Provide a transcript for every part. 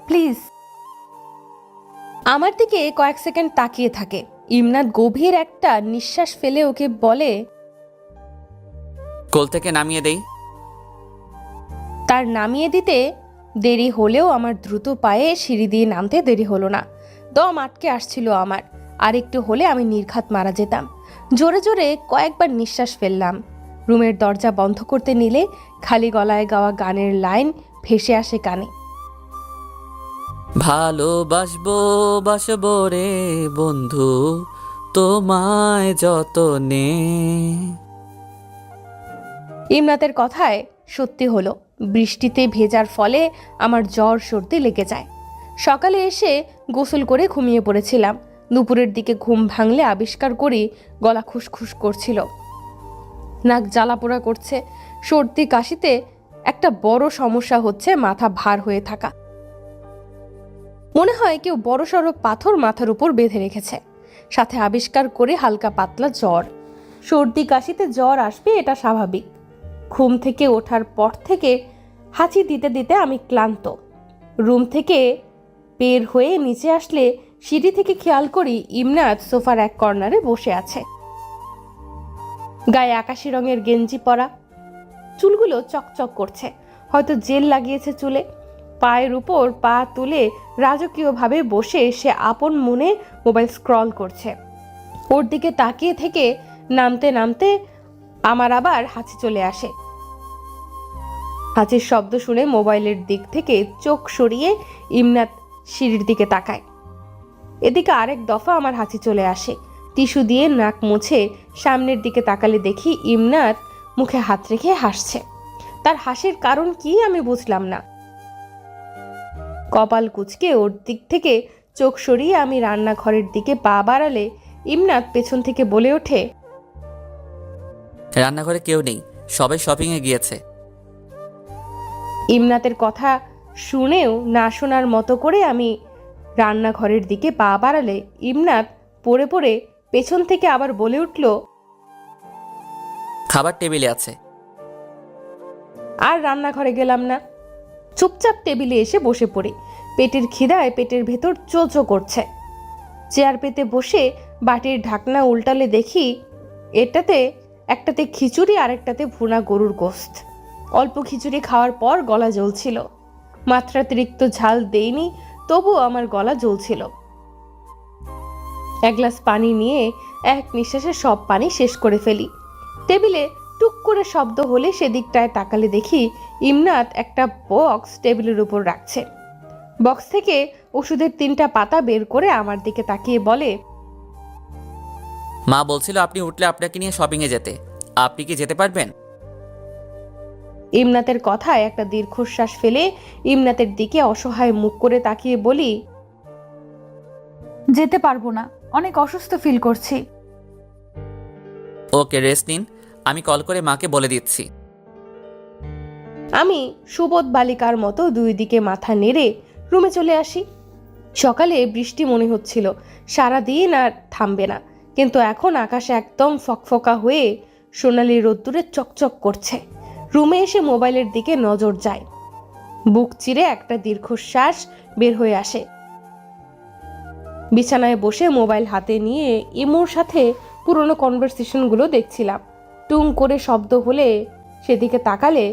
Please. আমার দিকে কয়েক সেকেন্ড তাকিয়ে থাকে। ইমনাত গভীর একটা নিঃশ্বাস ফেলে ওকে বলে, কোল থেকে নামিয়ে দেই। তার নামিয়ে দিতে দেরি হলেও আমার দ্রুত পায়ে সিঁড়ি দিয়ে নামতে দেরি হলো না। দম আটকে আসছিল আমার। আর একটু হলে আমি নির্ঘাত মারা যেতাম। জোরে জোরে কয়েকবার নিঃশ্বাস ফেললাম। রুমের দরজা বন্ধ করতে নিলে খালি গলায় গাওয়া গানের লাইন ভেসে আসে কানে। ভালোবাসবো বাসবো রে বন্ধু, তোমায় যতনে। ইমরাতের কথায় সত্যি হলো। বৃষ্টিতে ভেজার ফলে আমার জ্বর সর্দি লেগে যায়। সকালে এসে গোসল করে ঘুমিয়ে পড়েছিলাম। দুপুরের দিকে ঘুম ভাঙলে আবিষ্কার করি গলা খুসখুস করছিল, নাক জ্বালাপোড়া করছে। সর্দি কাশিতে একটা বড় সমস্যা হচ্ছে মাথা ভার হয়ে থাকা। মনে হয় কেউ বড়সড় পাথর মাথার উপর বেঁধে রেখেছে। সাথে আবিষ্কার করে হালকা পাতলা জ্বর। সর্দি কাশিতে জ্বর আসবে, এটা স্বাভাবিক। ঘুম থেকে ওঠার পর থেকে হাঁচি দিতে দিতে আমি ক্লান্ত। রুম থেকে বের হয়ে নিচে আসলে সিঁড়ি থেকে খেয়াল করি ইমনাত সোফার এক কর্নারে বসে আছে। গায়ে আকাশি রঙের গেঞ্জি পরা, চুলগুলো চকচক করছে, হয়তো জেল লাগিয়েছে চুলে। পায়ের উপর পা তুলে রাজকীয়ভাবে বসে সে আপন মনে মোবাইল স্ক্রল করছে। ওর দিকে তাকিয়ে থেকে নামতে নামতে আমার আবার হাঁচি চলে আসে। হাঁচির শব্দ শুনে মোবাইলের দিক থেকে চোখ সরিয়ে ইমনাত সিঁড়ির দিকে তাকায়। এদিকে আরেক দফা আমার হাঁচি চলে আসে। টিস্যু দিয়ে নাক মুছে সামনের দিকে তাকালে দেখি ইমনাত মুখে হাত রেখে হাসছে। তার হাসির কারণ কি আমি বুঝলাম না। কপাল কুঁচকে ওর দিক থেকে চোখ সরিয়ে আমি রান্নাঘরের দিকে পা বাড়ালে ইমনাত পেছন থেকে বলে ওঠে, রান্নাঘরে কেউ নেই, সবাই শপিংয়ে গিয়েছে। ইমনাতের কথা শুনেও না শোনার মতো করে আমি রান্নাঘরের দিকে পা বাড়ালে ইমনাত পড়ে পড়ে পেছন থেকে আবার বলে উঠল, খাবার টেবিলে আছে। আর রান্নাঘরে গেলাম না। চুপচাপ টেবিলে এসে বসে পড়ি। পেটের খিদায় পেটের ভেতর চোচো করছে। চেয়ার পেতে বসে বাটির ঢাকনা উল্টালে দেখি একটাতে খিচুড়ি আর একটাতে ভুনা গরুর গোস্ত। অল্প খিচুড়ি খাওয়ার পর গলা জ্বলছিল। মাত্রাতিরিক্ত ঝাল দেইনি, তবুও আমার গলা জ্বলছিল। এক গ্লাস পানি নিয়ে এক নিঃশ্বাসে সব পানি শেষ করে ফেলি। টেবিলে টুক করে শব্দ হলে সেদিকটায় তাকালে দেখি ইমনাত একটা বক্স টেবিলের উপর রাখছে। বক্স থেকে ওষুধের 3টা পাতা বের করে আমার দিকে তাকিয়ে বলে, মা বলছিল আপনি উঠলে আপনাকে নিয়ে শপিংয়ে যেতে, আপনি কি যেতে পারবেন? ইমনাতের কথায় একটা দীর্ঘশ্বাস ফেলে ইমনাতের দিকে অসহায় মুখ করে তাকিয়ে বলি, যেতে পারবো না, অনেক অসুস্থ ফিল করছি। ওকে, রেস্ট নিন, আমি কল করে মাকে বলে দিচ্ছি। আমি সুবোধ বালিকার মতো 2 দিকে মাথা নেড়ে রুমে চলে আসি। সকালে বৃষ্টি মনে হচ্ছিল সারাদিন আর থামবে না, কিন্তু এখন আকাশ একদম ফকফকা হয়ে সোনালি রোদ্দুরে চকচক করছে। রুমে এসে মোবাইলের দিকে নজর যায়। বুক চিরে একটা দীর্ঘশ্বাস বের হয়ে আসে। বিছানায় বসে মোবাইল হাতে নিয়ে ইমোর সাথে পুরনো কনভারসেশনগুলো দেখছিলাম। টুং করে শব্দ হলে সেদিকে তাকালে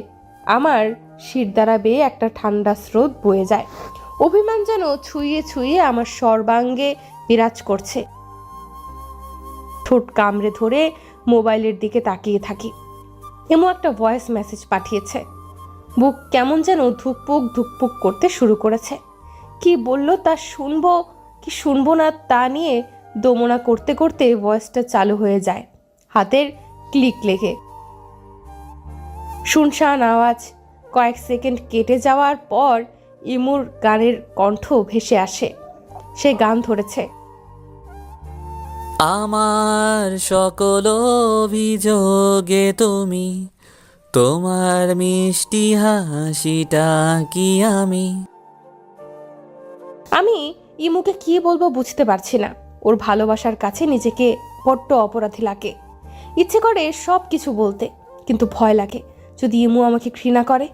আমার শিরদাঁড়া বেয়ে একটা ঠান্ডা স্রোত বয়ে যায়। অভিমান যেন ছুঁয়ে ছুঁয়ে আমার সর্বাঙ্গে বিরাজ করছে। ঠোঁট কামড়ে ধরে মোবাইলের দিকে তাকিয়ে থাকি। এমন একটা ভয়েস মেসেজ পাঠিয়েছে। বুক কেমন যেন ধুকপুক ধুকপুক করতে শুরু করেছে। কি বলল তা শুনবো কি শুনবো না তা নিয়ে দোমনা করতে করতে ভয়েসটা চালু হয়ে যায়। হাতের ক্লিক লেগে শুনশান আওয়াজ। কয়েক সেকেন্ড কেটে যাওয়ার পর ইমুর গানের কণ্ঠ ভেসে আসে। সে গান ধরেছে, আমার সকল অভিযোগে তুমি, তোমার মিষ্টি হাসিটা কি আমি। আমি ইমুকে কি বলবো বুঝতে পারছি না। ওর ভালোবাসার কাছে নিজেকে বড্ড অপরাধী লাগে। ইচ্ছে করে সব কিছু বলতে, কিন্তু ভয় লাগে যদি ইমু আমাকে ঘৃণা করে।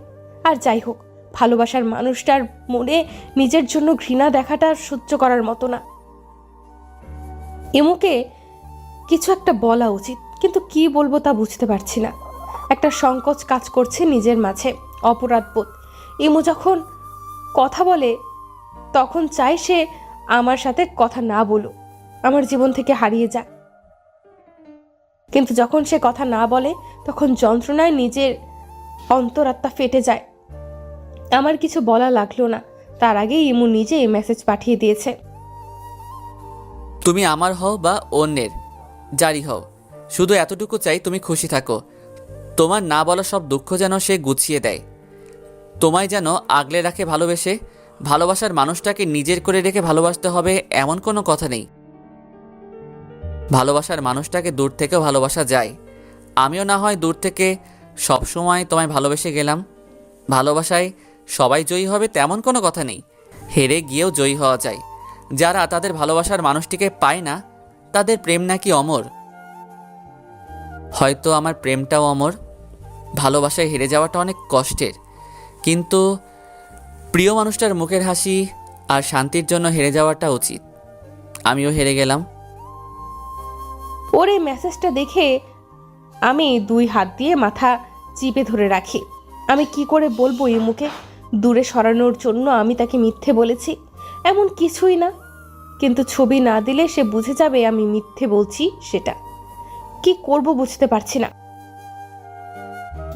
আর যাই হোক, ভালোবাসার মানুষটার মনে নিজের জন্য ঘৃণা দেখাটা সহ্য করার মতো না। ইমুকে কিছু একটা বলা উচিত, কিন্তু কি বলবো তা বুঝতে পারছি না। একটা সংকোচ কাজ করছে নিজের মাঝে, অপরাধবোধ। ইমু যখন কথা বলে তখন চাই সে আমার সাথে কথা না বলুক, আমার জীবন থেকে হারিয়ে যাক। কিন্তু যখন সে কথা না বলে তখন যন্ত্রণায় নিজের অন্তরাত্মা ফেটে যায়। আমার কিছু বলা লাগলো না, তার আগেই ইমু নিজেই মেসেজ পাঠিয়ে দিয়েছে। তুমি আমার হও বা অন্যের, যারই হও, শুধু এতটুকু চাই তুমি খুশি থাকো। তোমার না বলা সব দুঃখ যেন সে গুছিয়ে দেয়, তোমায় যেন আগলে রাখে ভালোবেসে। ভালোবাসার মানুষটাকে নিজের করে রেখে ভালোবাসতে হবে এমন কোনো কথা নেই। ভালোবাসার মানুষটাকে দূর থেকেও ভালোবাসা যায়। আমিও না হয় দূর থেকে সবসময় তোমায় ভালোবেসে গেলাম। ভালোবাসায় সবাই জয়ী হবে তেমন কোনো কথা নেই, হেরে গিয়েও জয়ী হওয়া যায়। যারা তাদের ভালোবাসার মানুষটিকে পায় না তাদের প্রেম নাকি অমর। হয়তো আমার প্রেমটাও অমর। ভালোবাসায় হেরে যাওয়াটা অনেক কষ্টের, কিন্তু প্রিয় মানুষটার মুখের হাসি আর শান্তির জন্য হেরে যাওয়াটা উচিত। আমিও হেরে গেলাম। ওর এই মেসেজটা দেখে আমি 2 হাত দিয়ে মাথা চিপে ধরে রাখি। আমি কি করে বলবো ইমুকে দূরে সরানোর জন্য আমি তাকে মিথ্যে বলেছি? এমন কিছুই না, কিন্তু ছবি না দিলে সে বুঝে যাবে আমি মিথ্যে বলছি। সেটা কি করব বুঝতে পারছি না।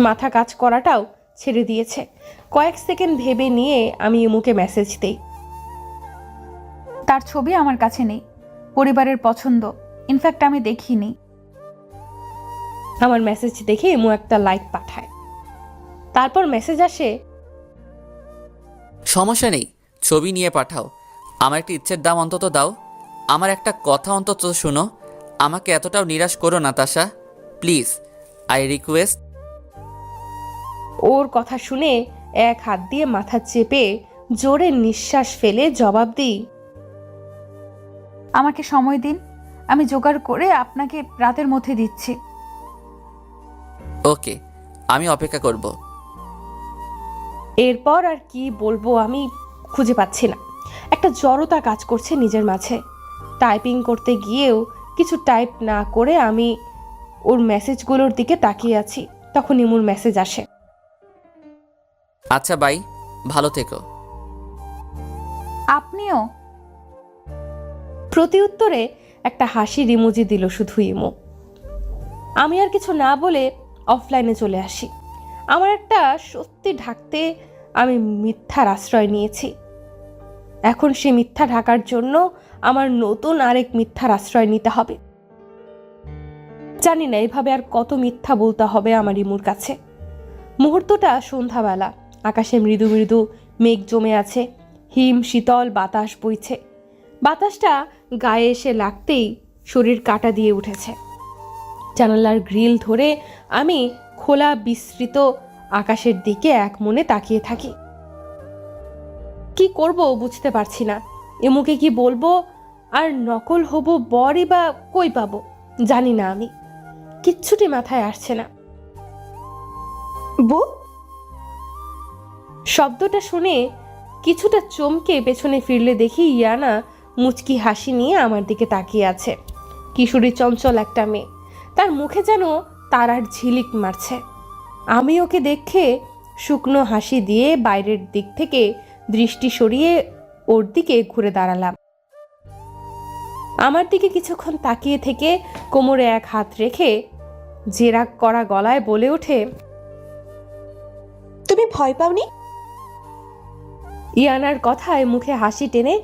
মাথা কাজ করাটাও ছেড়ে দিয়েছে। কয়েক সেকেন্ড ভেবে নিয়ে আমি ইমুকে মেসেজ দেই। তার ছবি আমার কাছে নেই, পরিবারের পছন্দ, ইনফ্যাক্ট আমি দেখিনি। আমার মেসেজ দেখে ইমু একটা লাইক পাঠায়। তারপর মেসেজ আসে, সমস্যা নেই, ছবি নিয়ে পাঠাও। আমার একটা ইচ্ছের দাম অন্তত দাও। আমার একটা কথা অন্তত শুনো। আমাকে এতটাও নিরাশ করো না তাশা, প্লিজ, আই রিকোয়েস্ট। ওর কথা শুনে এক হাত দিয়ে মাথা চেপে জোরে নিঃশ্বাস ফেলে জবাব দিই, আমাকে সময় দিন, আমি জোগাড় করে আপনাকে রাতের মধ্যে দিচ্ছি। ওকে, আমি অপেক্ষা করব। এরপর আর কি বলবো আমি খুঁজে পাচ্ছি না। একটা জড়তা কাজ করছে নিজের মাঝে। টাইপিং করতে গিয়েও কিছু টাইপ না করে আমি ওর মেসেজগুলোর দিকে তাকিয়ে আছি। তখন ইমুর মেসেজ আসে, আচ্ছা বাই, ভালো থেকো। আপনিও। প্রতি উত্তরে একটা হাসির ইমোজি দিল শুধু ইমো। আমি আর কিছু না বলে অফলাইনে চলে আসি। আমার একটা সত্যি ঢাকতে আমি মিথ্যার আশ্রয় নিয়েছি। এখন সে মিথ্যা ঢাকার জন্য আমার নতুন আরেক মিথ্যার আশ্রয় নিতে হবে। জানি না এভাবে আর কত মিথ্যা বলতে হবে আমার ইমুর কাছে। মুহূর্তটা সন্ধ্যাবেলা, আকাশে মৃদু মৃদু মেঘ জমে আছে, হিম শীতল বাতাস বইছে। বাতাসটা গায়ে এসে লাগতেই শরীর কাঁটা দিয়ে উঠেছে। জানালার গ্রিল ধরে আমি খোলা বিস্তৃত আকাশের দিকে এক মনে তাকিয়ে থাকি। কি করব বুঝতে পারছি না। এমুকে কি বলবো, আর নকল হব বরই বা কই পাবো জানি না। আমি কিচ্ছুটি মাথায় আসছে না। বউ, শব্দটা শুনে কিছুটা চমকে পেছনে ফিরলে দেখি ইয়ানা মুচকি হাসি নিয়ে আমার দিকে তাকিয়ে আছে। কিশোরী চঞ্চল একটা মেয়ে, তার মুখে যেন তারার ঝিলিক মারছে। আমি ওকে দেখে শুকনো হাসি দিয়ে বাইরের দিক থেকে দৃষ্টি সরিয়ে ওর দিকে ঘুরে দাঁড়ালাম। আমার দিকে কিছুক্ষণ তাকিয়ে থেকে কোমরে এক হাত রেখে জেরাক করা গলায় বলে ওঠে, তুমি ভয় পাওনি? ইয়ানার কথায় মুখে হাসি টেনে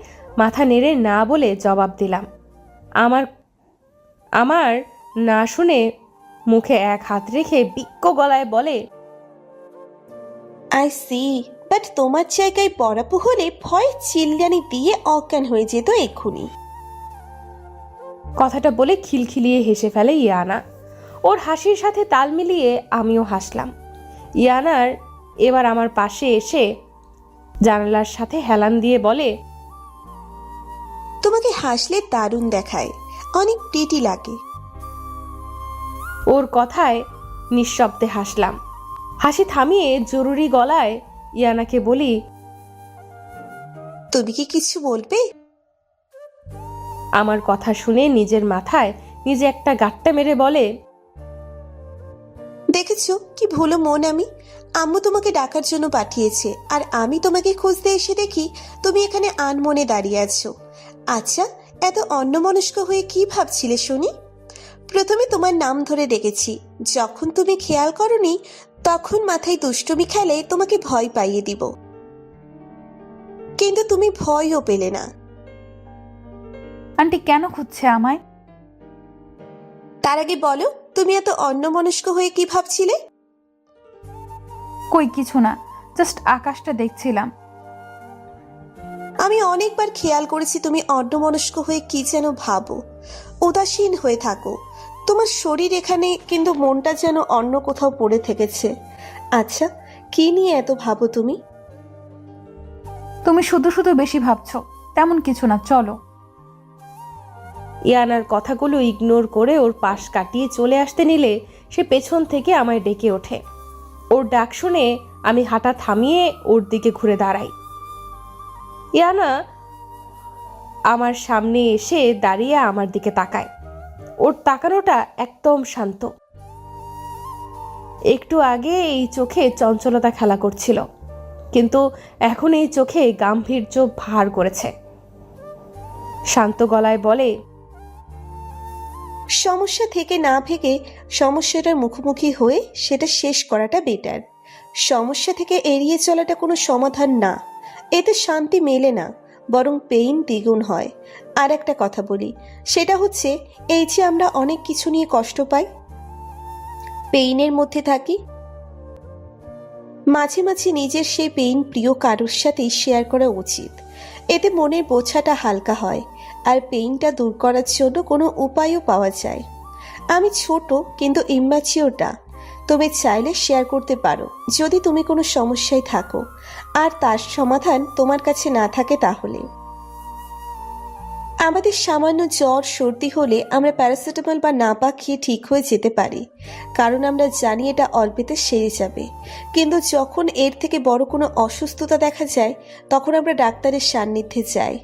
মাথা নেড়ে না বলে জবাব দিলাম। আমার না শুনে মুখে এক হাত রেখে বিক্ক গলায় বলে, আই সি, বাট তোমার জায়গায় বরাপু হলে ভয় চিল্লানি দিয়ে অজ্ঞান হয়ে যেত এক্ষুনি। কথাটা বলে খিলখিলিয়ে হেসে ফেলে ইয়ানা। ওর হাসির সাথে তাল মিলিয়ে আমিও হাসলাম। ইয়ানার এবার আমার পাশে এসে জানালার সাথে হেলান দিয়ে বলে, তোমাকে হাসলে দারুণ দেখায়, অনেক প্রিটি লাগে। ওর কথায় নিঃশব্দে হাসলাম। হাসি থামিয়ে জরুরি গলায় ইয়ানাকে বলি, তুমি কি কিছু বলবে? আমার কথা শুনে নিজের মাথায় নিজে একটা গাঁট্টা মেরে বলে, দেখেছো কি ভুলো মন আমি। আম্মু তোমাকে ডাকার জন্য পাঠিয়েছে, আর আমি তোমাকে খুঁজতে এসে দেখি তুমি এখানে আনমনে দাঁড়িয়ে আছো। আচ্ছা, এত অন্যমনস্ক হয়ে কি ভাবছিলে শুনি? প্রথমে তোমার নাম ধরে ডেকেছি, যখন তুমি খেয়াল করনি তখন মাথায় দুষ্টুমি খেলে তোমাকে ভয় পাইয়ে দিব, কিন্তু তুমি ভয়ও পেলে না। আন্টি কেন খুঁজছে আমায়? তার আগে বলো, তুমি এত অন্যমনস্ক হয়ে কি ভাবছিলে? কই কিছু না, জাস্ট আকাশটা দেখছিলাম। আমি অনেকবার খেয়াল করেছি তুমি অন্যমনস্ক হয়ে কি যেন ভাবো, উদাসীন হয়ে থাকো। তোমার শরীর এখানে, কিন্তু মনটা যেন অন্য কোথাও পড়ে থেকেছে। আচ্ছা, কি নিয়ে এত ভাবো তুমি? তুমি শুধু শুধু বেশি ভাবছো, তেমন কিছু না, চলো। ইয়ানার কথাগুলো ইগনোর করে ওর পাশ কাটিয়ে চলে আসতে নিলে সে পেছন থেকে আমায় ডেকে ওঠে। ওর ডাক শুনে আমি হাঁটা থামিয়ে ওর দিকে ঘুরে দাঁড়াই। ইয়ানা আমার সামনে এসে দাঁড়িয়ে আমার দিকে তাকায়। ওর তাকানোটা একদম শান্ত। একটু আগে এই চোখে চঞ্চলতা খেলা করছিল, কিন্তু এখন এই চোখে গাম্ভীর্য ভার করেছে। শান্ত গলায় বলে, সমস্যা থেকে না ভেগে সমস্যাটার মুখোমুখি হয়ে সেটা শেষ করাটা বেটার। সমস্যা থেকে এড়িয়ে চলাটা কোনো সমাধান না, এতে শান্তি মেলে না, বরং পেইন দ্বিগুণ হয়। আর একটা কথা বলি, সেটা হচ্ছে এই যে আমরা অনেক কিছু নিয়ে কষ্ট পাই, পেইনের মধ্যে থাকি, মাঝে মাঝে নিজের সেই পেইন প্রিয় কারোর সাথেই শেয়ার করা উচিত। এতে মনের বোঝাটা হালকা হয়, আর পেইনটা দূর করার জন্য কোনো উপায়ও পাওয়া যায়। আমি ছোট কিন্তু ইম্যাচিওরটা, তুমি চাইলে শেয়ার করতে পারো যদি তুমি কোনো সমস্যায় থাকো আর তার সমাধান তোমার কাছে না থাকে। তাহলে আমাদের সামান্য জ্বর সর্দি হলে আমরা প্যারাসিটামল বা নাপা খেয়ে ঠিক হয়ে যেতে পারি, কারণ আমরা জানি এটা অল্পেতে সেরে যাবে। কিন্তু যখন এর থেকে বড় কোনো অসুস্থতা দেখা যায়, তখন আমরা ডাক্তারের সান্নিধ্যে যাই।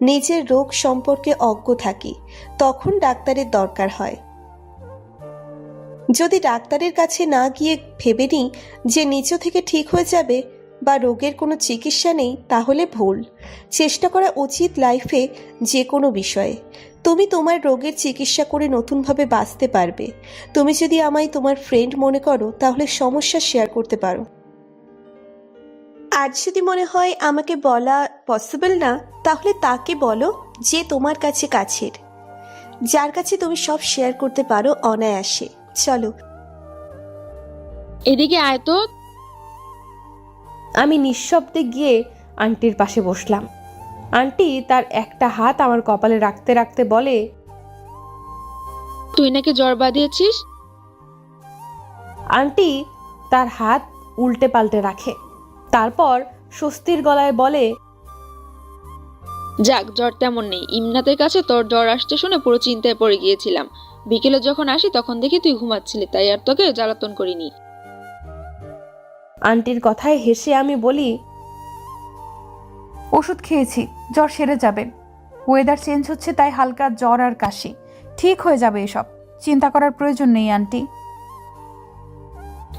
নিজের রোগ সম্পর্কে অজ্ঞ থাকি, তখন ডাক্তারের দরকার হয়। যদি ডাক্তারের কাছে না গিয়ে ভেবে নিই যে নিজ থেকে ঠিক হয়ে যাবে বা রোগের কোনো চিকিৎসা নেই, তাহলে ভুল। চেষ্টা করা উচিত লাইফে যে কোনো বিষয়ে। তুমি তোমার রোগের চিকিৎসা করে নতুনভাবে বাঁচতে পারবে। তুমি যদি আমায় তোমার ফ্রেন্ড মনে করো, তাহলে সমস্যা শেয়ার করতে পারো। আর যদি মনে হয় আমাকে বলা পসিবল না, তাহলে তাকে বলো যে তোমার কাছে কাছের, যার কাছে তুমি সব শেয়ার করতে পারো অনায়াসে। চলো এদিকে আয় তো। আমি নিঃশব্দে গিয়ে আন্টির পাশে বসলাম। আন্টি তার একটা হাত আমার কপালে রাখতে রাখতে বলে, তুই নাকি জ্বর বাঁধিয়েছিস? আন্টি তার হাত উল্টে পাল্টে রাখে, তারপর স্বস্তির গলায় বলে, যাক, জ্বর তেমন নেই। ইমনাতের কাছে তোর জ্বর আসতে শুনে পুরো চিন্তায় পড়ে গিয়েছিলাম। বিকেলে যখন আসি তখন দেখি তুই ঘুমাচ্ছিলি, তাই আর তোকে জ্বালাতন করিনি। আন্টির কথায় হেসে আমি বলি, ওষুধ খেয়েছি, জ্বর সেরে যাবে। ওয়েদার চেঞ্জ হচ্ছে, তাই হালকা জ্বর আর কাশি, ঠিক হয়ে যাবে। এসব চিন্তা করার প্রয়োজন নেই আন্টি।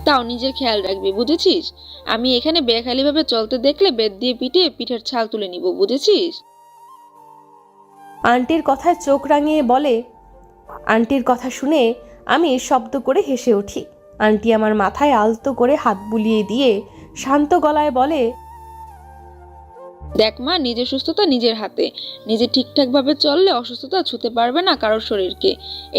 তাও নিজের খেয়াল রাখবি, বুঝেছিস? আমি এখানে বেখালিভাবে চলতে দেখলে বেত দিয়ে পিটিয়ে পিঠের ছাল তুলে নিব, বুঝেছিস? আন্টির কথায় চোখ রাঙিয়ে বলে। আন্টির কথা শুনে আমি শব্দ করে হেসে উঠি। আন্টি আমার মাথায় আলতো করে হাত বুলিয়ে দিয়ে শান্ত গলায় বলে, দেখ মা, নিজের সুস্থতা নিজের হাতে। নিজে ঠিকঠাক ভাবে চললে অসুস্থতা ছুতে পারবে না কারোর শরীরকে।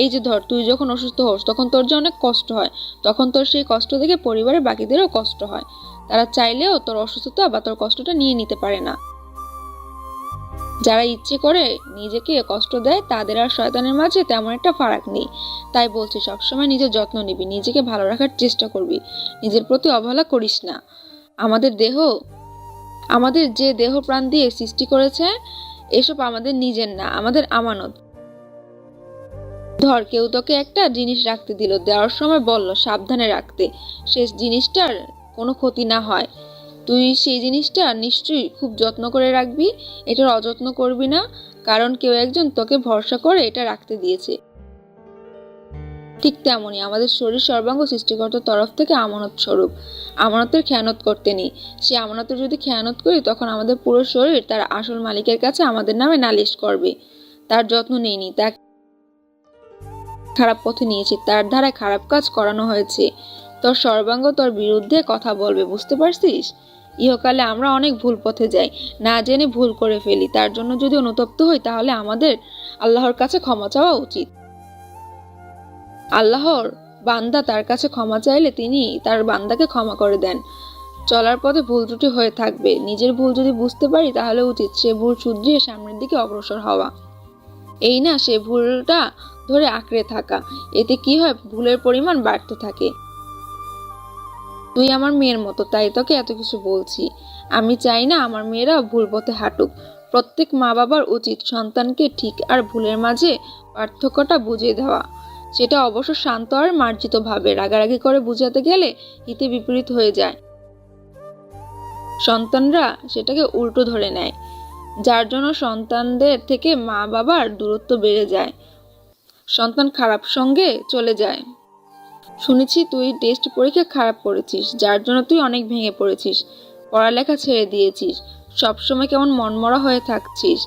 এই যে ধর, তুই যখন অসুস্থ হোস তখন তোর যে অনেক কষ্ট হয়, তখন তোর সেই কষ্ট দেখে পরিবারের বাকিদেরও কষ্ট হয়। তারা চাইলেও তোর অসুস্থতা বা তোর কষ্টটা নিয়ে নিতে পারে না। যারা ইচ্ছে করে নিজেকে কষ্ট দেয়, তাদের আর শয়তানের মাঝে তেমন একটা ফারাক নেই। তাই বলছি, সবসময় নিজের যত্ন নিবি, নিজেকে ভালো রাখার চেষ্টা করবি, নিজের প্রতি অবহেলা করিস না। আমাদের যে দেহ প্রাণ দিয়ে সৃষ্টি করেছে, এসব আমাদের নিজের না, আমাদের আমানত। ধর, কেউ তোকে একটা জিনিস রাখতে দিল, দেওয়ার সময় বলল সাবধানে রাখতে, শেষ জিনিসটার কোনো ক্ষতি না হয়, তুই সেই জিনিসটা নিশ্চয়ই খুব যত্ন করে রাখবি, এটার অযত্ন করবি না, কারণ কেউ একজন তোকে ভরসা করে এটা রাখতে দিয়েছে। ঠিক তেমনই আমাদের শরীর সর্বাঙ্গ সৃষ্টিকর্তার তরফ থেকে আমানত স্বরূপ। আমানতের খেয়ানত করতে নেই। সে আমানতের যদি খেয়ানত করি তখন আমাদের পুরো শরীর তার আসল মালিকের কাছে আমাদের নামে নালিশ করবে। তার যত্ন নেইনি, তার খারাপ পথে নিয়েছি, তার দ্বারা খারাপ কাজ করানো হয়েছে, তোর সর্বাঙ্গ তোর বিরুদ্ধে কথা বলবে, বুঝতে পারছিস? ইহকালে আমরা অনেক ভুল পথে যাই, না জেনে ভুল করে ফেলি। তার জন্য যদি অনুতপ্ত হই তাহলে আমাদের আল্লাহর কাছে ক্ষমা চাওয়া উচিত। আল্লাহর বান্দা তার কাছে ক্ষমা চাইলে তিনি তার বান্দাকে ক্ষমা করে দেন। চলার পথে ভুল ত্রুটি হয়ে থাকবে, নিজের ভুল যদি বুঝতে পারি তাহলে উচিত সে ভুল শুধরিয়ে সামনের দিকে অগ্রসর হওয়া, এই না সে ভুলটা ধরে আঁকড়ে থাকা। এতে কি হয়, ভুলের পরিমাণ বাড়তে থাকে। তুই আমার মেয়ের মতো, তাই তোকে এত কিছু বলছি। আমি চাই না আমার মেয়েরা ভুল পথে হাঁটুক। প্রত্যেক মা বাবার উচিত সন্তানকে ঠিক আর ভুলের মাঝে পার্থক্যটা বুঝিয়ে দেওয়া, সেটা অবশ্য শান্ত আর মার্জিত ভাবে। রাগারাগি করে বুঝাতে গেলে হিতে বিপরীত হয়ে যায়, সন্তানরা সেটাকে উল্টো ধরে নেয়, যার জন্য সন্তানদের থেকে মা বাবার দূরত্ব বেড়ে যায়, সন্তান খারাপ সঙ্গে চলে যায়। শুনেছি তুই টেস্ট পরীক্ষা খারাপ করেছিস, যার জন্য তুই অনেক ভেঙে পড়েছিস, পড়ালেখা ছেড়ে দিয়েছিস, সবসময় কেমন মনমরা হয়ে থাকছিস।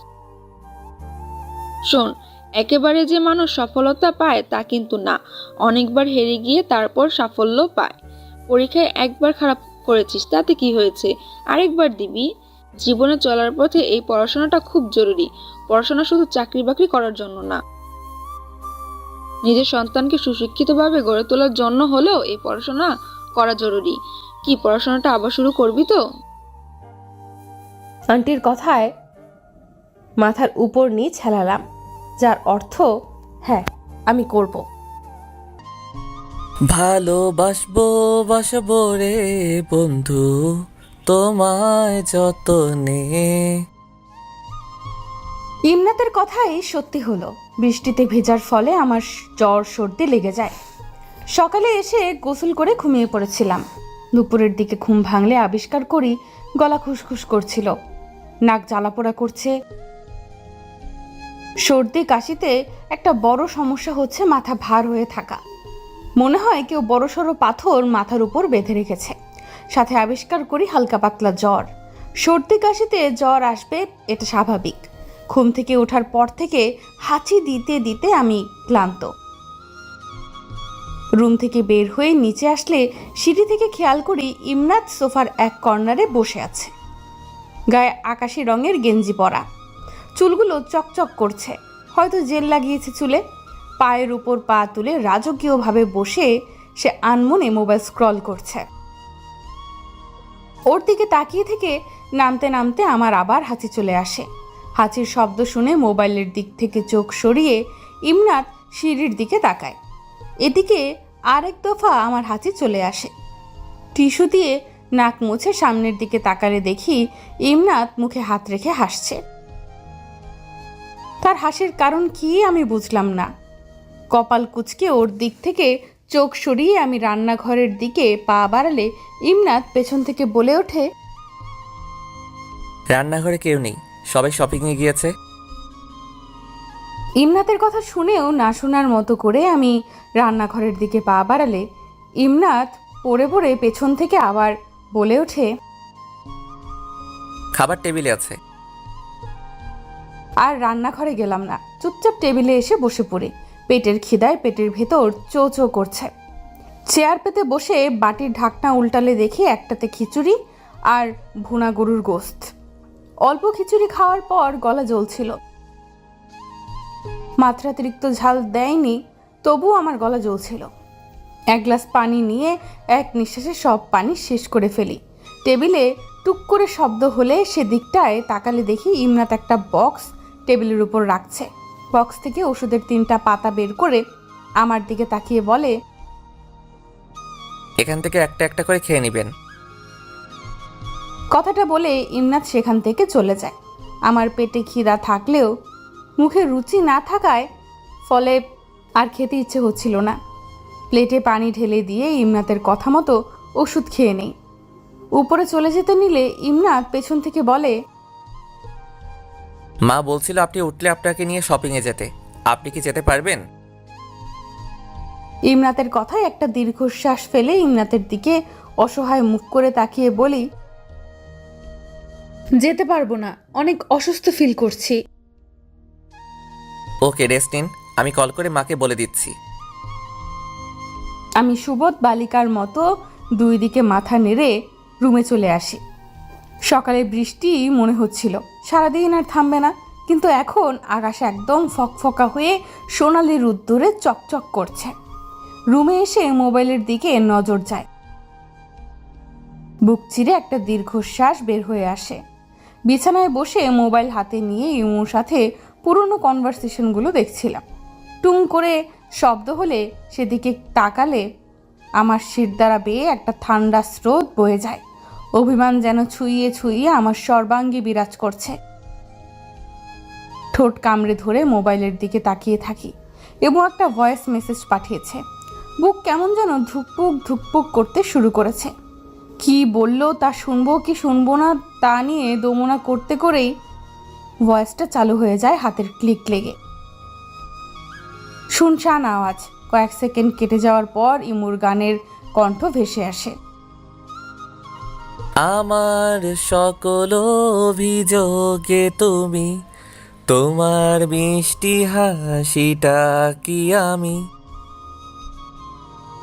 শোন, একেবারে যে মানুষ সফলতা পায় তা কিন্তু না, অনেকবার হেরে গিয়ে তারপর সাফল্য পায়। পরীক্ষায় একবার খারাপ করেছিস, তাতে কি হয়েছে, আরেকবার দিবি। জীবনে চলার পথে এই পড়াশোনাটা খুব জরুরি। পড়াশোনা শুধু চাকরি বাকরি করার জন্য না, নিজের সন্তানকে সুশিক্ষিতভাবে গড়ে তোলার জন্য হলেও এই পড়াশোনা করা জরুরি। কি পড়াশোনাটা আবার শুরু করবি তো? আন্টির কথায় মাথার উপর নিয়ে ছেলালাম, যার অর্থ হ্যাঁ আমি করব। ভালোবাসবো বাসবো রে বন্ধু, তোমায় যতনে। ইমনাতের কথাই সত্যি হলো। বৃষ্টিতে ভেজার ফলে আমার জ্বর সর্দি লেগে যায়। সকালে এসে গোসল করে ঘুমিয়ে পড়েছিলাম। দুপুরের দিকে ঘুম ভাঙলে আবিষ্কার করি গলা খুসখুস করছিল, নাক জ্বালাপোড়া করছে। সর্দি কাশিতে একটা বড় সমস্যা হচ্ছে মাথা ভার হয়ে থাকা। মনে হয় কেউ বড়সড় পাথর মাথার উপর বেঁধে রেখেছে। সাথে আবিষ্কার করি হালকা পাতলা জ্বর। সর্দি কাশিতে জ্বর আসবে, এটা স্বাভাবিক। ঘুম থেকে ওঠার পর থেকে হাঁচি দিতে দিতে আমি ক্লান্ত। রুম থেকে বের হয়ে নিচে আসলে সিঁড়ি থেকে খেয়াল করি ইমনাত সোফার এক কর্নারে বসে আছে, গায়ে আকাশি রঙের গেঞ্জি পরা, চুলগুলো চকচক করছে, হয়তো জেল লাগিয়েছে চুলে। পায়ের উপর পা তুলে রাজকীয়ভাবে বসে সে আনমনে মোবাইল স্ক্রল করছে। ওর দিকে তাকিয়ে থেকে নামতে নামতে আমার আবার হাঁচি চলে আসে। হাঁচির শব্দ শুনে মোবাইলের দিক থেকে চোখ সরিয়ে ইমনাত সিঁড়ির দিকে তাকায়। এদিকে আরেক দফা আমার হাঁচি চলে আসে। টিস্যু দিয়ে নাক মুছে সামনের দিকে তাকালে দেখি ইমনাত মুখে হাত রেখে হাসছে। তার হাসির কারণ কি আমি বুঝলাম না। কপাল কুঁচকে ওর দিক থেকে চোখ সরিয়ে আমি রান্নাঘরের দিকে পা বাড়ালে ইমনাত পেছন থেকে বলে ওঠে, রান্নাঘরে কেউ নেই, সবাই শপিংয়ে গিয়েছে। ইমনাতের কথা শুনেও না শোনার মতো করে আমি রান্নাঘরের দিকে পা বাড়ালে ইমনাত পড়ে পড়ে পেছন থেকে আবার বলে ওঠে, খাবার টেবিলে আছে। আর রান্নাঘরে গেলাম না, চুপচাপ টেবিলে এসে বসে পড়ি। পেটের খিদায় পেটের ভেতর চো চো করছে। চেয়ার পেতে বসে বাটির ঢাকনা উল্টালে দেখি একটাতে খিচুড়ি আর ভুনা গরুর গোস্ত। অল্প খিচুড়ি খাওয়ার পর গলা জ্বলছিল। মাত্রাতিরিক্ত ঝাল দেয়নি, তবুও আমার গলা জ্বলছিল। এক গ্লাস পানি নিয়ে এক নিঃশ্বাসে সব পানি শেষ করে ফেলি। টেবিলে টুক করে শব্দ হলে সেদিকটায় তাকালে দেখি ইমনাত একটা বক্স টেবিলের উপর রাখছে। বক্স থেকে ওষুধের 3টা পাতা বের করে আমার দিকে তাকিয়ে বলে, এখান থেকে একটা একটা করে খেয়ে নেবেন। কথাটা বলে ইমনাত সেখান থেকে চলে যায়। আমার পেটে খিদা থাকলেও মুখে রুচি না থাকায় ফলে আর খেতে ইচ্ছে হচ্ছিল না। প্লেটে পানি ঢেলে দিয়ে ইমনাতের কথা মতো ওষুধ খেয়ে নেই। উপরে চলে যেতে নিলে ইমনাত পেছন থেকে বলে, মা বলছিল আপনি উঠলে আপনাকে নিয়ে শপিংয়ে যেতে, আপনি কি যেতে পারবেন? ইমনাতের কথায় একটা দীর্ঘশ্বাস ফেলে ইমনাতের দিকে অসহায় মুখ করে তাকিয়ে বলি, যেতে পারবো না, অনেক অসুস্থ ফিল করছি। ওকে, রেস্ট নিন, আমি কল করে মাকে বলে দিচ্ছি। আমি সুবোধ বালিকার মতো দুই দিকে মাথা নেড়ে রুমে চলে আসি। সকালে বৃষ্টি মনে হচ্ছিল, সারাদিন আর থামবে না, কিন্তু এখন আকাশ একদম ফকফকা হয়ে সোনালি রোদ্দুরে চকচক করছে। রুমে এসে মোবাইলের দিকে নজর যায়। বুক চিরে একটা দীর্ঘশ্বাস বের হয়ে আসে। বিছানায় বসে মোবাইল হাতে নিয়ে ইমুর সাথে পুরনো কনভারসেশনগুলো দেখছিলাম। টুং করে শব্দ হলে সেদিকে তাকালে আমার শির দ্বারা বেয়ে একটা ঠান্ডা স্রোত বয়ে যায়। অভিমান যেন ছুঁইয়ে ছুঁইয়ে আমার সর্বাঙ্গে বিরাজ করছে। ঠোঁট কামড়ে ধরে মোবাইলের দিকে তাকিয়ে থাকি এবং একটা ভয়েস মেসেজ পাঠিয়েছে। বুক কেমন যেন ধুকপুক ধুকপুক করতে শুরু করেছে। কি বললো তা শুনবো কি শুনবো না তা নিয়ে দোমনা করতে করেই ভয়েসটা চালু হয়ে যায় হাতের ক্লিক লেগে। শুনশান আওয়াজ। কয়েক সেকেন্ড কেটে যাওয়ার পর ইমুর গানের কণ্ঠ ভেসে আসে। আমার সকল অভিযোগে তুমি, তোমার মিষ্টি হাসিটা কি আমি।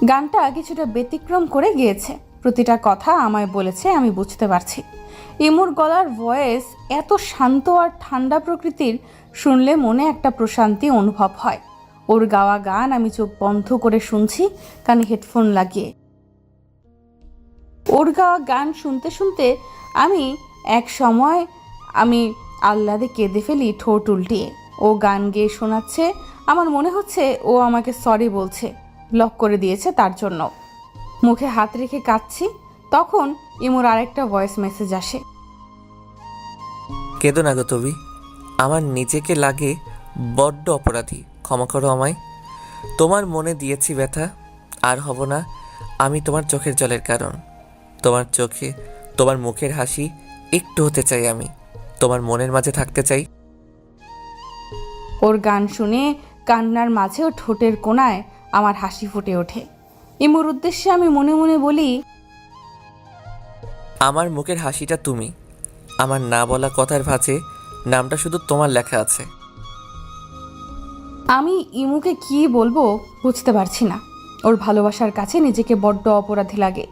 গানটা কিছুটা ব্যতিক্রম করে গিয়েছে। প্রতিটা কথা আমায় বলেছে, আমি বুঝতে পারছি। ইমুর গলার ভয়েস এত শান্ত আর ঠান্ডা প্রকৃতির, শুনলে মনে একটা প্রশান্তি অনুভব হয়। ওর গাওয়া গান আমি চোখ বন্ধ করে শুনছি, কানে হেডফোন লাগিয়ে। ওর গাওয়া গান শুনতে শুনতে এক সময় আমি আহ্লাদে কেঁদে ফেলি ঠোঁট উল্টিয়ে। ও গান গেয়ে শোনাচ্ছে, আমার মনে হচ্ছে ও আমাকে সরি বলছে, ব্লক করে দিয়েছে তার জন্য। মুখে হাত রেখে কাঁদছি, তখন ইমুর আরেকটা ভয়েস মেসেজ আসে। কেঁদো না গো তবি, আমার নিজেকে লাগে বড্ড অপরাধী, ক্ষমা করো আমায়। তোমার মনে দিয়েছি ব্যথা, আর হব না আমি তোমার চোখের জলের কারণ। তোমার চোখে তোমার মুখের হাসি একটু হতে চাই আমি, তোমার মনের মাঝে থাকতে চাই। ওর গান শুনে কান্নার মাঝেও ঠোঁটের কোণায় আমার হাসি ফুটে ওঠে। ইমুর উদ্দেশ্যে আমি মনে মনে বলি, আমার মুখের হাসিটা তুমি, আমার না বলা কথার ভাঁজে নামটা শুধু তোমার লেখা আছে। আমি ইমুকে কি বলবো বুঝতে পারছি না। ওর ভালোবাসার কাছে নিজেকে বড্ড অপরাধী লাগে।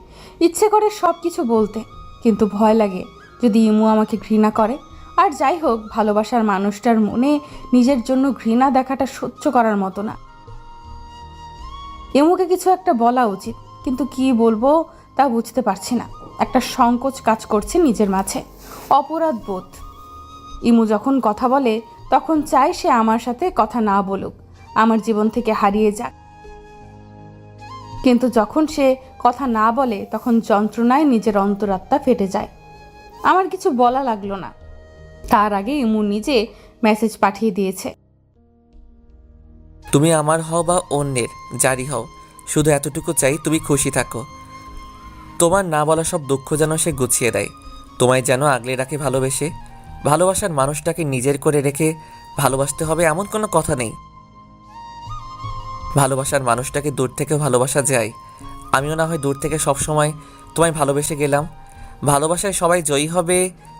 ইচ্ছে করে সব কিছু বলতে, কিন্তু ভয় লাগে যদি ইমু আমাকে ঘৃণা করে। আর যাই হোক, ভালোবাসার মানুষটার মনে নিজের জন্য ঘৃণা দেখাটা সহ্য করার মতো না। ইমুকে কিছু একটা বলা উচিত, কিন্তু কি বলবো তা বুঝতে পারছি না। একটা সংকোচ কাজ করছে নিজের মাঝে, অপরাধ বোধ। ইমু যখন কথা বলে তখন চাই সে আমার সাথে কথা না বলুক, আমার জীবন থেকে হারিয়ে যাক। কিন্তু যখন সে কথা না বলে তখন যন্ত্রণায় নিজের অন্তরাত্মা ফেটে যায়। আমার কিছু বলা লাগলো না, তার আগে ইমু নিজে মেসেজ পাঠিয়ে দিয়েছে। তুমি আমার হও বা অন্যের, যারই হও, শুধু এতটুকু চাই তুমি খুশি থাকো। তোমার না বলা সব দুঃখ যেন সে গুছিয়ে দেয়, তোমায় যেন আগলে রাখে ভালোবেসে। ভালোবাসার মানুষটাকে নিজের করে রেখে ভালোবাসতে হবে এমন কোনো কথা নেই। ভালোবাসার মানুষটাকে দূর থেকেও ভালোবাসা যায়। আমিও না হয় দূর থেকে সব সময় তোমায় ভালোবেসে গেলাম। ভালোবাসায় সবাই জয়ী হবে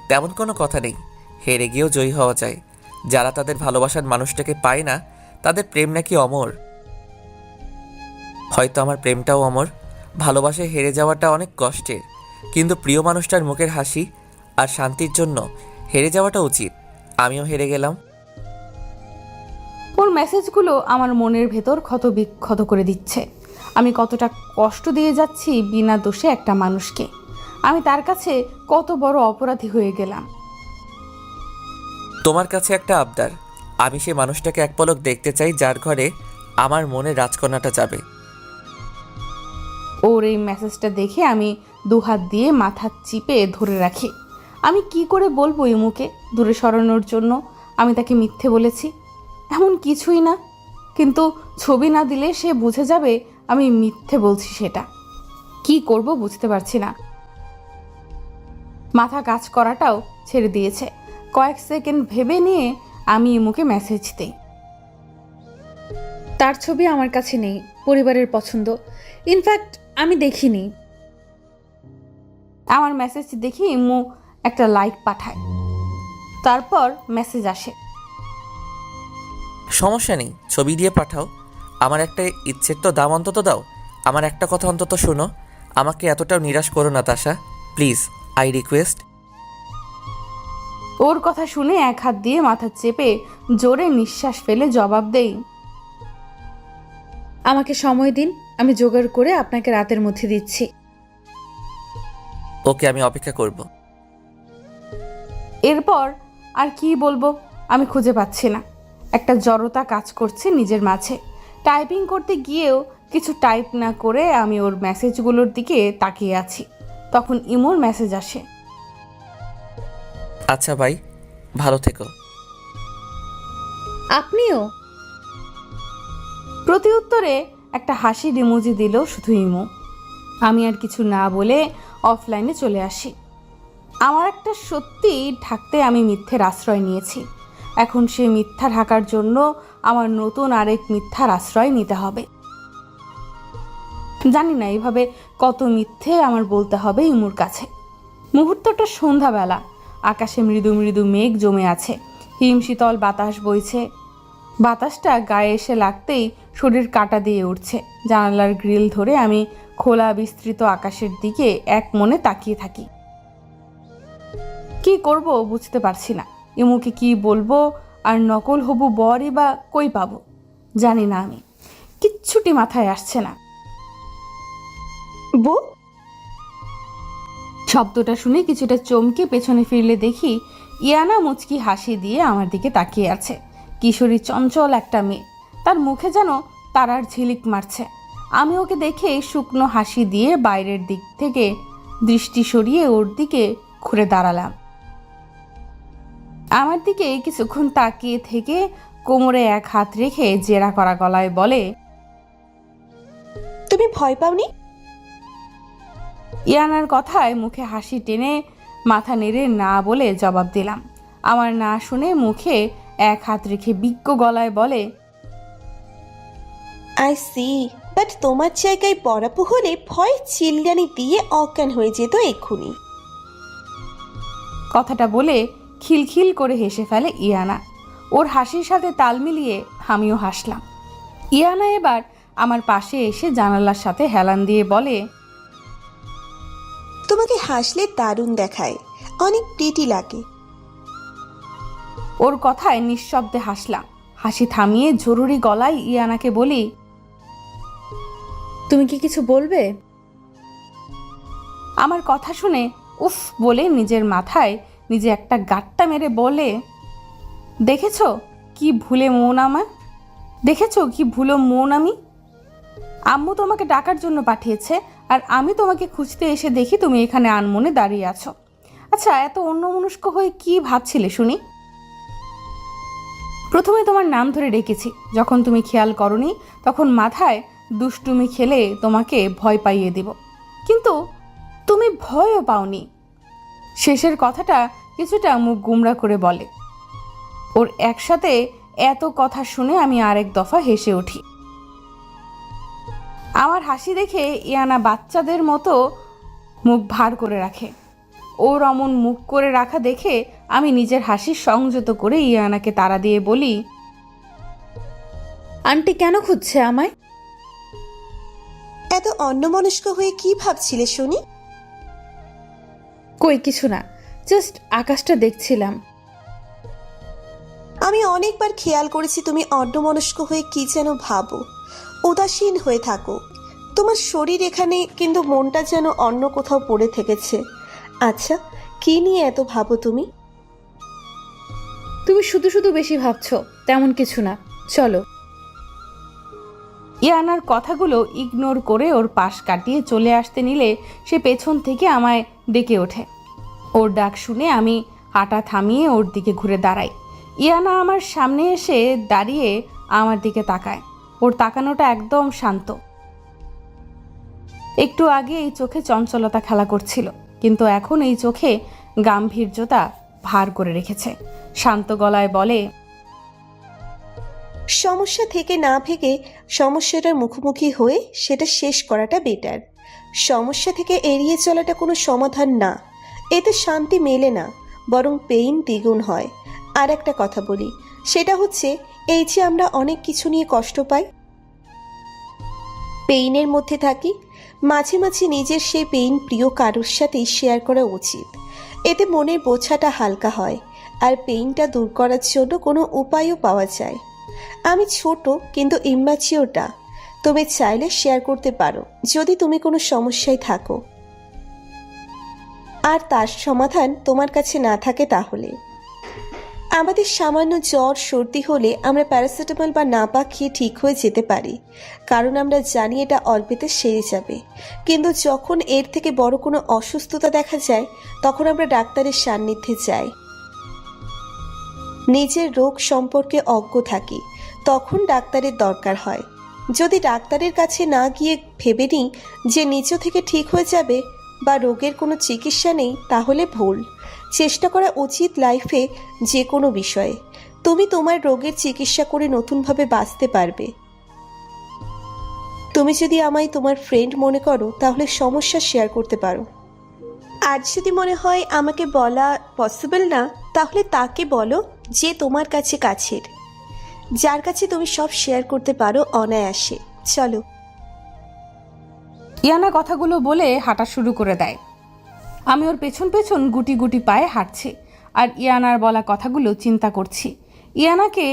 তেমন কোনো কথা নেই, হেরে গিয়েও জয়ী হওয়া যায়। যারা তাদের ভালোবাসার মানুষটাকে পায় না তাদের প্রেম নাকি অমর। হয়তো আমার প্রেমটাও অমর। ভালোবাসায় হেরে যাওয়াটা অনেক কষ্টের, কিন্তু প্রিয় মানুষটার মুখের হাসি আর শান্তির জন্য হেরে যাওয়াটা উচিত। আমিও হেরে গেলাম। ওর মেসেজগুলো আমার মনের ভেতর ক্ষত বিক্ষত করে দিচ্ছে। আমি কতটা কষ্ট দিয়ে যাচ্ছি বিনা দোষে একটা মানুষকে। আমি তার কাছে কত বড় অপরাধী হয়ে গেলাম। তোমার কাছে একটা আবদার, আমি সে মানুষটাকে এক পলক দেখতে চাই যার ঘরে আমার মনে রাজকন্যাটা যাবে। ওর এই মেসেজটা দেখে আমি দুহাত দিয়ে মাথা চিপে ধরে রাখি। আমি কি করে বলবো ইমুকে দূরে সরানোর জন্য আমি তাকে মিথ্যে বলেছি? এমন কিছুই না, কিন্তু ছবি না দিলে সে বুঝে যাবে আমি মিথ্যে বলছি। সেটা কি করব বুঝতে পারছি না। মাথা কাজ করাটাও ছেড়ে দিয়েছে। কয়েক সেকেন্ড ভেবে নিয়ে আমি ইমুকে মেসেজ দিই। তার ছবি আমার কাছে নেই, পরিবারের পছন্দ। ইনফ্যাক্ট আমি দেখিনি। আমার মেসেজ দেখি ইমু একটা লাইক পাঠায়, তারপর মেসেজ আসে। সমস্যা নেই, ছবি দিয়ে পাঠাও। আমার একটা ইচ্ছের তো দাম অন্তত দাও। আমার একটা কথা অন্তত শোনো, আমাকে এতটাও নিরাশ করো না তাশা, প্লিজ, আই রিকোয়েস্ট। ওর কথা শুনে এক হাত দিয়ে মাথা চেপে জোরে নিঃশ্বাস ফেলে জবাব দেই, আমাকে সময় দিন, আমি জোগাড় করে আপনাকে রাতের মধ্যে দিচ্ছি। ওকে, আমি অপেক্ষা করব। এরপর আর কি বলবো আমি খুঁজে পাচ্ছি না। একটা জড়তা কাজ করছে নিজের মাঝে। টাইপিং করতে গিয়েও কিছু টাইপ না করে আমি ওর মেসেজগুলোর দিকে তাকিয়ে আছি। তখন ইমোর মেসেজ আসে। আচ্ছা ভাই, ভালো থেকো। আপনিও? প্রতি উত্তরে একটা হাসির ইমোজি দিল শুধু ইমো। আমি আর কিছু না বলে অফলাইনে চলে আসি। আমার একটা সত্যি ঢাকতে আমি মিথ্যের আশ্রয় নিয়েছি। এখন সেই মিথ্যা ঢাকার জন্য আমার নতুন আরেক মিথ্যার আশ্রয় নিতে হবে। জানি না এইভাবে কত মিথ্যে আমার বলতে হবে ইমুর কাছে। মুহূর্তটা সন্ধ্যাবেলা, আকাশে মৃদু মৃদু মেঘ জমে আছে, হিমশীতল বাতাস বইছে। বাতাসটা গায়ে এসে লাগতেই শরীর কাঁটা দিয়ে উঠছে। জানালার গ্রিল ধরে আমি খোলা বিস্তৃত আকাশের দিকে এক মনে তাকিয়ে থাকি। কি করব বুঝতে পারছি না। ইমুকে কি বলবো, আর নকল হবু বরই বা কই পাবো জানি না। আমি কিচ্ছুটি মাথায় আসছে না। বউ, শব্দটা শুনে কিছুটা চমকে পেছনে ফিরলে দেখি ইয়ানা মুচকি হাসি দিয়ে আমার দিকে তাকিয়ে আছে। কিশোরী চঞ্চল একটা মেয়ে, তার মুখে যেন তারার ঝিলিক মারছে। আমি ওকে দেখে শুকনো হাসি দিয়ে বাইরের দিক থেকে দৃষ্টি সরিয়ে ওর দিকে ঘুরে দাঁড়ালাম। আমার দিকে কিছুক্ষণ তাকিয়ে থেকে কোমরে এক হাত রেখে জেরা করা গলায় বলে, তুমি ভয় পাওনি? ইয়ানার কথায় মুখে হাসি টেনে মাথা নেড়ে না বলে জবাব দিলাম। আমার না শুনে মুখে এক হাত রেখে বিজ্ঞ গলায় বলে, আই সি, বাট তোমার জায়গায় পরাপু হলে ভয় চিল্লানি দিয়ে অজ্ঞান হয়ে যেত এক্ষুনি। কথাটা বলে খিলখিল করে হেসে ফেলে ইয়ানা। ওর হাসির সাথে তাল মিলিয়ে আমিও হাসলাম। ইয়ানা এবার আমার পাশে এসে জানালার সাথে হেলান দিয়ে বলে, তোমাকে হাসলে দারুণ দেখায়, অনেক প্রিটি লাগে। ওর কথায় নিঃশব্দে হাসলাম। হাসি থামিয়ে জরুরি গলায় ইয়ানাকে বলি, তুমি কি কিছু বলবে? আমার কথা শুনে উফ বলে নিজের মাথায় নিজে একটা গাট্টা মেরে বলে, দেখেছো কি ভুলে মন আমার, দেখেছো কি ভুলো মন আমি। আম্মু তোমাকে ডাকার জন্য পাঠিয়েছে, আর আমি তোমাকে খুঁজতে এসে দেখি তুমি এখানে আনমনে দাঁড়িয়ে আছো। আচ্ছা, এত অন্যমনস্ক হয়ে কি ভাবছিলে শুনি? প্রথমে তোমার নাম ধরে ডেকেছি, যখন তুমি খেয়াল করনি তখন মাথায় দুষ্টুমি খেলে তোমাকে ভয় পাইয়ে দিব, কিন্তু তুমি ভয়ও পাওনি। শেষের কথাটা কিছুটা মুখ গুমরা করে বলে। ওর একসাথে এত কথা শুনে আমি আরেক দফা হেসে উঠি। আমার হাসি দেখে ইয়ানা বাচ্চাদের মতো মুখ ভার করে রাখে। ওর অমন মুখ করে রাখা দেখে আমি নিজের হাসি সংযত করে ইয়ানাকে তাড়া দিয়ে বলি, আন্টি কেন খুঁজছে আমায়? এত অন্যমনস্ক হয়ে কি ভাবছিলে শুনি? কই কিছু না, জাস্ট আকাশটা দেখছিলাম। আমি অনেকবার খেয়াল করেছি তুমি অন্যমনস্ক হয়ে কি যেন ভাবো, উদাসীন হয়ে থাকো। তোমার শরীর এখানে, কিন্তু মনটা যেন অন্য কোথাও পড়ে থেকেছে। আচ্ছা, কি নিয়ে এত ভাবো তুমি? তুমি শুধু শুধু বেশি ভাবছো, তেমন কিছু না, চলো। ইয়ানার কথাগুলো ইগনোর করে ওর পাশ কাটিয়ে চলে আসতে নিলে সে পেছন থেকে আমায় ডেকে ওঠে। ওর ডাক শুনে আমি হাঁটা থামিয়ে ওর দিকে ঘুরে দাঁড়াই। ইয়ানা আমার সামনে এসে দাঁড়িয়ে আমার দিকে তাকায়। ওর তাকানোটা একদম শান্ত। একটু আগে এই চোখে চঞ্চলতা খেলা করছিল, কিন্তু এখন এই চোখে গাম্ভীর্যতা ভার করে রেখেছে। শান্ত গলায় বলে, সমস্যা থেকে না ভেগে সমস্যাটার মুখোমুখি হয়ে সেটা শেষ করাটা বেটার। সমস্যা থেকে এড়িয়ে চলাটা কোনো সমাধান না, এতে শান্তি মেলে না, বরং পেইন দ্বিগুণ হয়। আর একটা কথা বলি, সেটা হচ্ছে এই যে আমরা অনেক কিছু নিয়ে কষ্ট পাই, পেইনের মধ্যে থাকি, মাঝে মাঝে নিজের সেই পেইন প্রিয় কারোর সাথেই শেয়ার করা উচিত। এতে মনের বোঝাটা হালকা হয় আর পেইনটা দূর করার জন্য কোনো উপায়ও পাওয়া যায়। আমি ছোট কিন্তু ইম্যাচিওরটা, তুমি চাইলে শেয়ার করতে পারো যদি তুমি কোনো সমস্যায় থাকো আর তার সমাধান তোমার কাছে না থাকে। তাহলে আমাদের সামান্য জ্বর সর্দি হলে আমরা প্যারাসিটামল বা নাপা খেয়ে ঠিক হয়ে যেতে পারি, কারণ আমরা জানি এটা অল্পেতে সেরে যাবে। কিন্তু যখন এর থেকে বড় কোনো অসুস্থতা দেখা যায়, তখন আমরা ডাক্তারের সান্নিধ্যে যাই। নিজের রোগ সম্পর্কে অজ্ঞ থাকি, তখন ডাক্তারের দরকার হয়। যদি ডাক্তারের কাছে না গিয়ে ভেবে নিই যে নিজ থেকে ঠিক হয়ে যাবে বা রোগের কোনো চিকিৎসা নেই, তাহলে ভুল। চেষ্টা করা উচিত লাইফে যে কোনো বিষয়ে। তুমি তোমার রোগের চিকিৎসা করে নতুনভাবে বাঁচতে পারবে। তুমি যদি আমায় তোমার ফ্রেন্ড মনে করো, তাহলে সমস্যা শেয়ার করতে পারো। আর যদি মনে হয় আমাকে বলা পসিবল না, তাহলে তাকে বলো যে তোমার কাছে কাছের, যার কাছে তুমি সব শেয়ার করতে পারো অনায়াসে। চলো। ইয়ানা কথাগুলো বলে হাঁটা শুরু করে দেয়। আমি ওর পেছন পেছন গুটি গুটি পায়ে হাঁটছি আর ইয়ানার বলা কথাগুলো চিন্তা করছি। ইয়ানাকে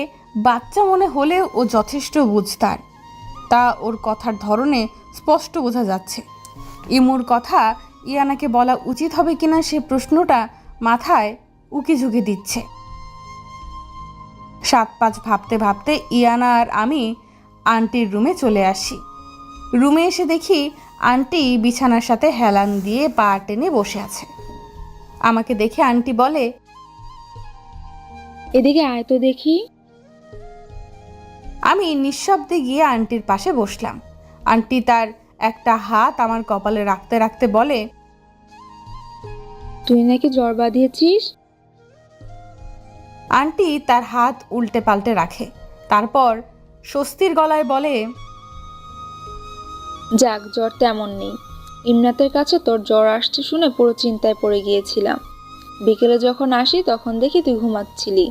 বাচ্চা মনে হলেও ও যথেষ্ট বুঝতার, তা ওর কথার ধরনে স্পষ্ট বোঝা যাচ্ছে। ইমুর কথা ইয়ানাকে বলা উচিত হবে কিনা সে প্রশ্নটা মাথায় উকি ঝুঁকি দিচ্ছে। 7-5 ভাবতে ভাবতে ইয়ানা আর আমি আন্টির রুমে চলে আসি। রুমে এসে দেখি আন্টি বিছানার সাথে হেলান দিয়ে পা টেনে বসে আছে। আমাকে দেখে আন্টি বলে, এদিকে আয় তো দেখি। আমি নিঃশব্দে গিয়ে আন্টির পাশে বসলাম। আন্টি তার একটা হাত আমার কপালে রাখতে রাখতে বলে, তুই নাকি জ্বর বাঁধিয়েছিস? আন্টি তার হাত উল্টে পাল্টে রাখে, তারপর স্বস্তির গলায় বলে, যাক, জ্বর তেমন নেই। ইমরাতের কাছে তোর জ্বর আসছে শুনে পুরো চিন্তায় পড়ে গিয়েছিলাম। বিকেলে যখন আসি তখন দেখি তুই ঘুমাচ্ছিলি,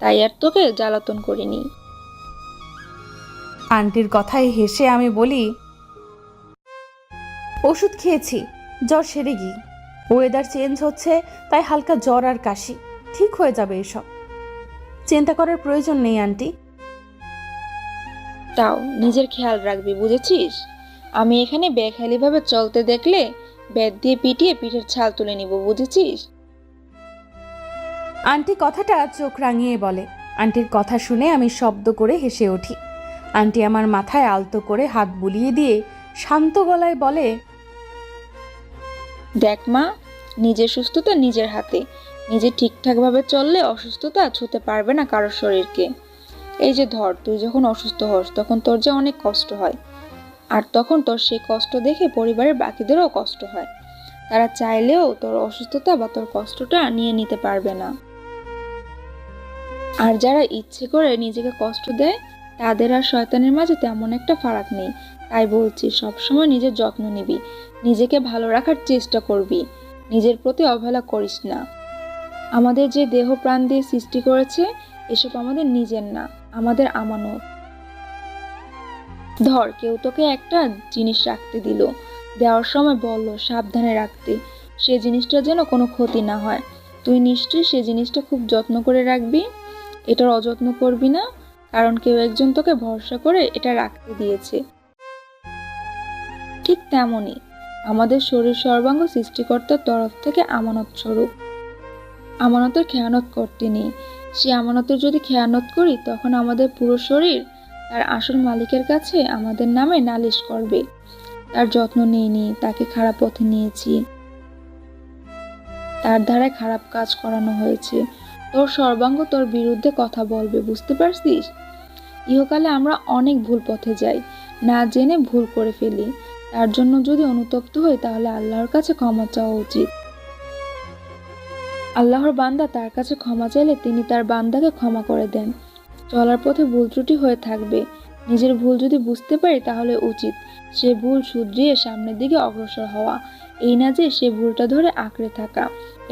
তাই আর তোকে জ্বালাতন করিনি। আন্টির কথায় হেসে আমি বলি, ওষুধ খেয়েছি, জ্বর সেরে গিয়ে। ওয়েদার চেঞ্জ হচ্ছে, তাই হালকা জ্বর আর কাশি, ঠিক হয়ে যাবে। এসব চিন্তা করার প্রয়োজন নেই আন্টি। তাও নিজের খেয়াল রাখবি, বুঝেছিস? আমি এখানে বেখেয়ালিভাবে চলতে দেখলে ব্যাট দিয়ে পিটিয়ে পিঠের ছাল তুলে নিব, বুঝেছিস? আন্টি কথাটা চোখ রাঙিয়ে বলে। আন্টির কথা শুনে আমি শব্দ করে হেসে উঠি। আন্টি আমার মাথায় আলতো করে হাত বুলিয়ে দিয়ে শান্ত গলায় বলে, দেখ মা, নিজের সুস্থতা নিজের হাতে। নিজে ঠিকঠাকভাবে চললে অসুস্থতা ছুঁতে পারবে না কারোর শরীরকে। এই যে ধর, তুই যখন অসুস্থ হস তখন তোর যে অনেক কষ্ট হয়, আর তখন তোর সেই কষ্ট দেখে পরিবারের বাকিদেরও কষ্ট হয়। তারা চাইলেও তোর অসুস্থতা বা তোর কষ্টটা নিয়ে নিতে পারবে না। আর যারা ইচ্ছে করে নিজেকে কষ্ট দেয়, তাদের আর শয়তানের মাঝে তেমন একটা ফারাক নেই। তাই বলছি, সবসময় নিজের যত্ন নিবি, নিজেকে ভালো রাখার চেষ্টা করবি, নিজের প্রতি অবহেলা করিস না। আমাদের যে দেহ প্রাণ দিয়ে সৃষ্টি করেছে, এসব আমাদের নিজের না, আমাদের আমানত। ধর, কেউ তোকে একটা জিনিস রাখতে দিল, দেওয়ার সময় বলল সাবধানে রাখতে, সে জিনিসটা যেন কোনো ক্ষতি না হয়। তুই নিশ্চয়ই সে জিনিসটা খুব যত্ন করে রাখবি, এটার অযত্ন করবি না, কারণ কেউ একজন তোকে ভরসা করে এটা রাখতে দিয়েছে। ঠিক তেমনই আমাদের শরীর সর্বাঙ্গ সৃষ্টিকর্তার তরফ থেকে আমানত স্বরূপ। আমানতের খেয়ানত করতে নেই। সে আমানতের যদি খেয়ানত করি, তখন আমাদের পুরো শরীর তার আসল মালিকের কাছে আমাদের নামে নালিশ করবে। তার যত্ন নিইনি, তাকে খারাপ পথে নিয়েছি, তার দ্বারা খারাপ কাজ করানো হয়েছে। তোর সর্বাঙ্গ তোর বিরুদ্ধে কথা বলবে, বুঝতে পারছিস? ইহকালে আমরা অনেক ভুল পথে যাই, না জেনে ভুল করে ফেলি। তার জন্য যদি অনুতপ্ত হই তাহলে আল্লাহর কাছে ক্ষমা চাওয়া উচিত। আল্লাহর বান্দা তার কাছে ক্ষমা চাইলে তিনি তার বান্দাকে ক্ষমা করে দেন। চলার পথে ভুল ত্রুটি হয়ে থাকবে, নিজের ভুল যদি বুঝতে পারি তাহলে উচিত সে ভুল শুধরিয়ে সামনের দিকে অগ্রসর হওয়া, এই না যে সে ভুলটা ধরে আঁকড়ে থাকা।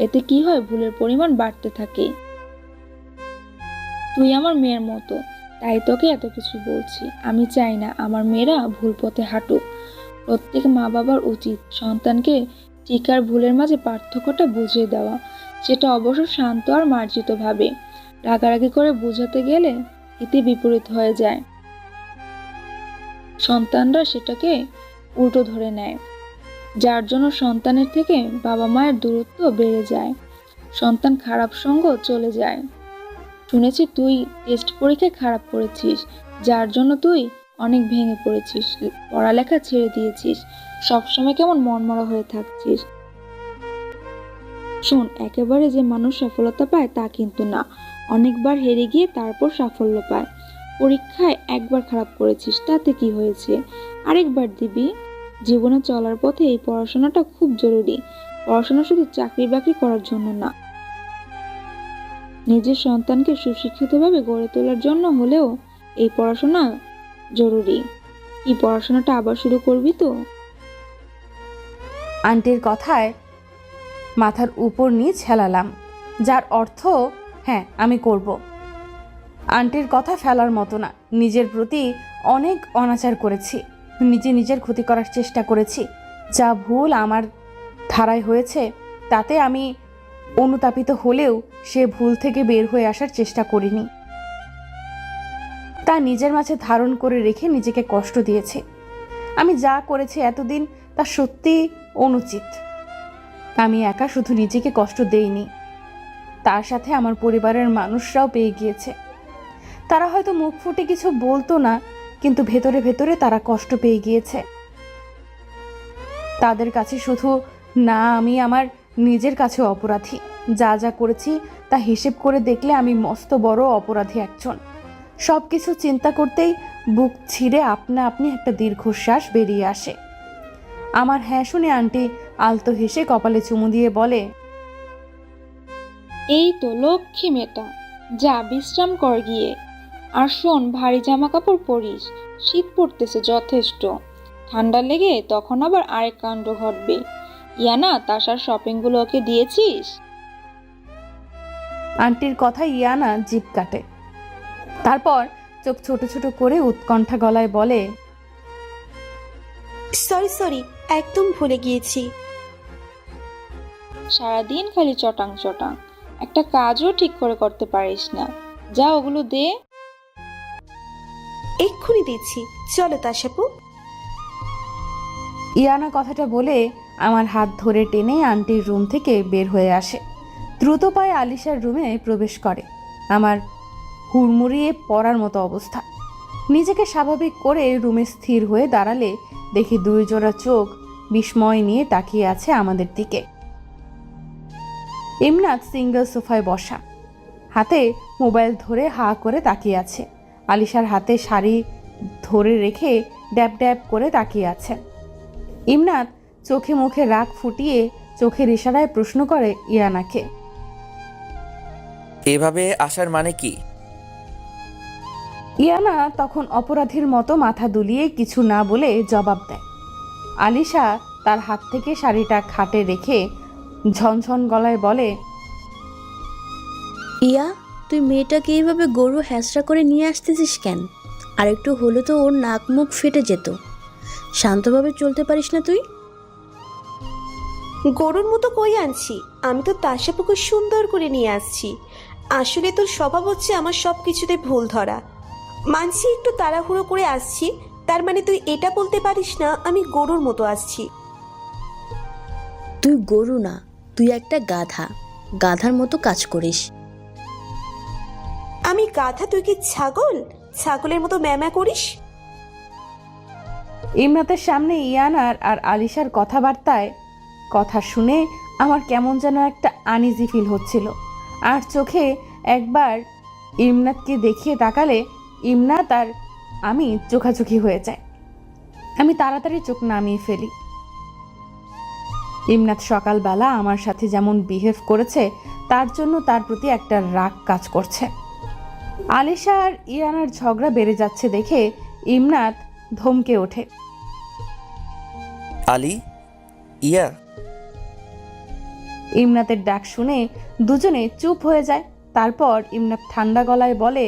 এতে কি হয়, ভুলের পরিমাণ বাড়তে থাকে। তুই আমার মেয়ের মতো, তাই তোকে এত কিছু বলছি। আমি চাই না আমার মেয়েরা ভুল পথে হাঁটুক। প্রত্যেক মা বাবার উচিত সন্তানকে ঠিক আর ভুলের মাঝে পার্থক্যটা বুঝিয়ে দেওয়া, সেটা অবশ্য শান্ত আর মার্জিতভাবে। রাগারাগি করে বোঝাতে গেলে এতে বিপরীত হয়ে যায়, সন্তানরা সেটাকে উল্টো ধরে নেয়, যার জন্য সন্তানের থেকে বাবা মায়ের দূরত্ব বেড়ে যায়, সন্তান খারাপ সঙ্গ চলে যায়। শুনেছি তুই টেস্ট পরীক্ষায় খারাপ করেছিস, যার জন্য তুই অনেক ভেঙে পড়েছিস, পড়ালেখা ছেড়ে দিয়েছিস, সবসময় কেমন মনমরা হয়ে থাকছিস। শোন, একেবারে যে মানুষ সফলতা পায় তা কিন্তু না, অনেকবার হেরে গিয়ে তারপর সাফল্য পায়। পরীক্ষায় একবার খারাপ করেছিস, তাতে কি হয়েছে, আরেকবার দিবি। জীবনে চলার পথে এই পড়াশোনাটা খুব জরুরি। পড়াশোনা শুধু চাকরি বাকরি করার জন্য না, নিজের সন্তানকে সুশিক্ষিতভাবে গড়ে তোলার জন্য হলেও এই পড়াশোনা জরুরি। এই পড়াশোনাটা আবার শুরু করবি তো? আন্টির কথায় মাথার উপর নিচ হেলালাম, যার অর্থ হ্যাঁ আমি করব। আন্টির কথা ফেলার মতো না, নিজের প্রতি অনেক অনাচার করেছি, নিজের ক্ষতি করার চেষ্টা করেছি। যা ভুল আমার ধারায় হয়েছে তাতে আমি অনুতাপিত হলেও সে ভুল থেকে বের হয়ে আসার চেষ্টা করিনি, তা নিজের মাঝে ধারণ করে রেখে নিজেকে কষ্ট দিয়েছে। আমি যা করেছি এতদিন তা সত্যি অনুচিত। আমি একা শুধু নিজেকে কষ্ট দেইনি, তার সাথে আমার পরিবারের মানুষরাও পেয়ে গিয়েছে। তারা হয়তো মুখ ফুটে কিছু বলতো না, কিন্তু ভেতরে ভেতরে তারা কষ্ট পেয়ে গিয়েছে। তাদের কাছে শুধু না, আমি আমার নিজের কাছে অপরাধী। যা যা করেছি তা হিসেব করে দেখলে আমি মস্ত বড় অপরাধী একজন। সব কিছু চিন্তা করতেই বুক ছিঁড়ে আপনা আপনি একটা দীর্ঘশ্বাস বেরিয়ে আসে। আমার হ্যাঁ শুনে আন্টি আলতো হেসে কপালে চুমু দিয়ে বলে, এই তো লক্ষ্মী মেয়েটা, যা বিশ্রাম কর গিয়ে। আর শোন, ভারী জামা কাপড় পরিস, শীত পড়তেছে যথেষ্ট, ঠান্ডা লেগে তখন আবার আরেক কাণ্ড ঘটবে। ইয়ানা, তাসার শপিংগুলো ওকে দিয়েছিস? আন্টির কথা ইয়ানা জিভ কাটে, তারপর চোখ ছোট ছোট করে উৎকণ্ঠা গলায় বলে, সরি একদম ভুলে গিয়েছি। সারাদিন খালি চটাং চটাং, একটা কাজও ঠিক করে করতে পারিস না। যা ওগুলো দে। এক্ষুনি দিচ্ছি, চলো তাসাপু। ইয়ানা কথাটা বলে আমার হাত ধরে টেনে আন্টির রুম থেকে বের হয়ে আসে। দ্রুত পায়ে আলিশার রুমে প্রবেশ করে। আমার হুড়মুড়িয়ে পড়ার মতো অবস্থা। নিজেকে স্বাভাবিক করে রুমে স্থির হয়ে দাঁড়ালে দেখি দুই জোড়া চোখ বিস্ময় নিয়ে তাকিয়ে আছে আমাদের দিকে। ইমনাথ সিঙ্গেল সোফায় বসা, হাতে মোবাইল ধরে হা করে তাকিয়ে আছে। আলিশার হাতে শাড়ি ধরে রেখে ড্যাব ড্যাব করে তাকিয়ে আছে। ইমনাথ চোখে মুখে রাগ ফুটিয়ে চোখের ইশারায় প্রশ্ন করে ইয়ানাকে, এভাবে আসার মানে কি? ইয়ানা তখন অপরাধীর মতো মাথা দুলিয়ে কিছু না বলে জবাব দেয়। আলিশা তার হাত থেকে শাড়িটা খাটে রেখে ঝনঝন গলায় বলে, ইয়া, তুই মেয়েটাকে এইভাবে গরু হ্যাঁচড়া করে নিয়ে আসতেছিস কেন? আর একটু হলে তো ওর নাক মুখ ফেটে যেত। শান্তভাবে চলতে পারিস না তুই? গরুর মতো কই আনছি, আমি তো তাসাপুকে সুন্দর করে নিয়ে আসছি। আসলে তোর স্বভাব হচ্ছে আমার সব কিছুতে ভুল ধরা। মানছি একটু তাড়াহুড়ো করে আসছি, তার মানে তুই এটা বলতে পারিস না আমি গরুর মতো আসছি। তুই গরু না, তুই একটা গাধা। গাধার মতো কাজ করিস। আমি গাধা, তুই কি ছাগল? ছাগলের মতো ম্যামা করিস? ইমরাতের সামনে ইয়ানার আর আলিশার কথাবার্তায় কথা শুনে আমার কেমন যেন একটা আনইজি ফিল হচ্ছিল। আর চোখে একবার ইমনাথকে দেখিয়ে তাকালে ইমনাথ আর আমি চোখাচোখি হয়ে যায়। আমি তাড়াতাড়ি চোখ নামিয়ে ফেলি। ইমনাথ সকালবেলা আমার সাথে যেমন বিহেভ করেছে তার জন্য তার প্রতি একটা রাগ কাজ করছে। আলিশা আর ইয়ানার ঝগড়া বেড়ে যাচ্ছে দেখে ইমনাথ ধমকে ওঠে। আলি, ইয়া। ইমনাথের ডাক শুনে দুজনে চুপ হয়ে যায়। তারপর ইমনাথ ঠান্ডা গলায় বলে,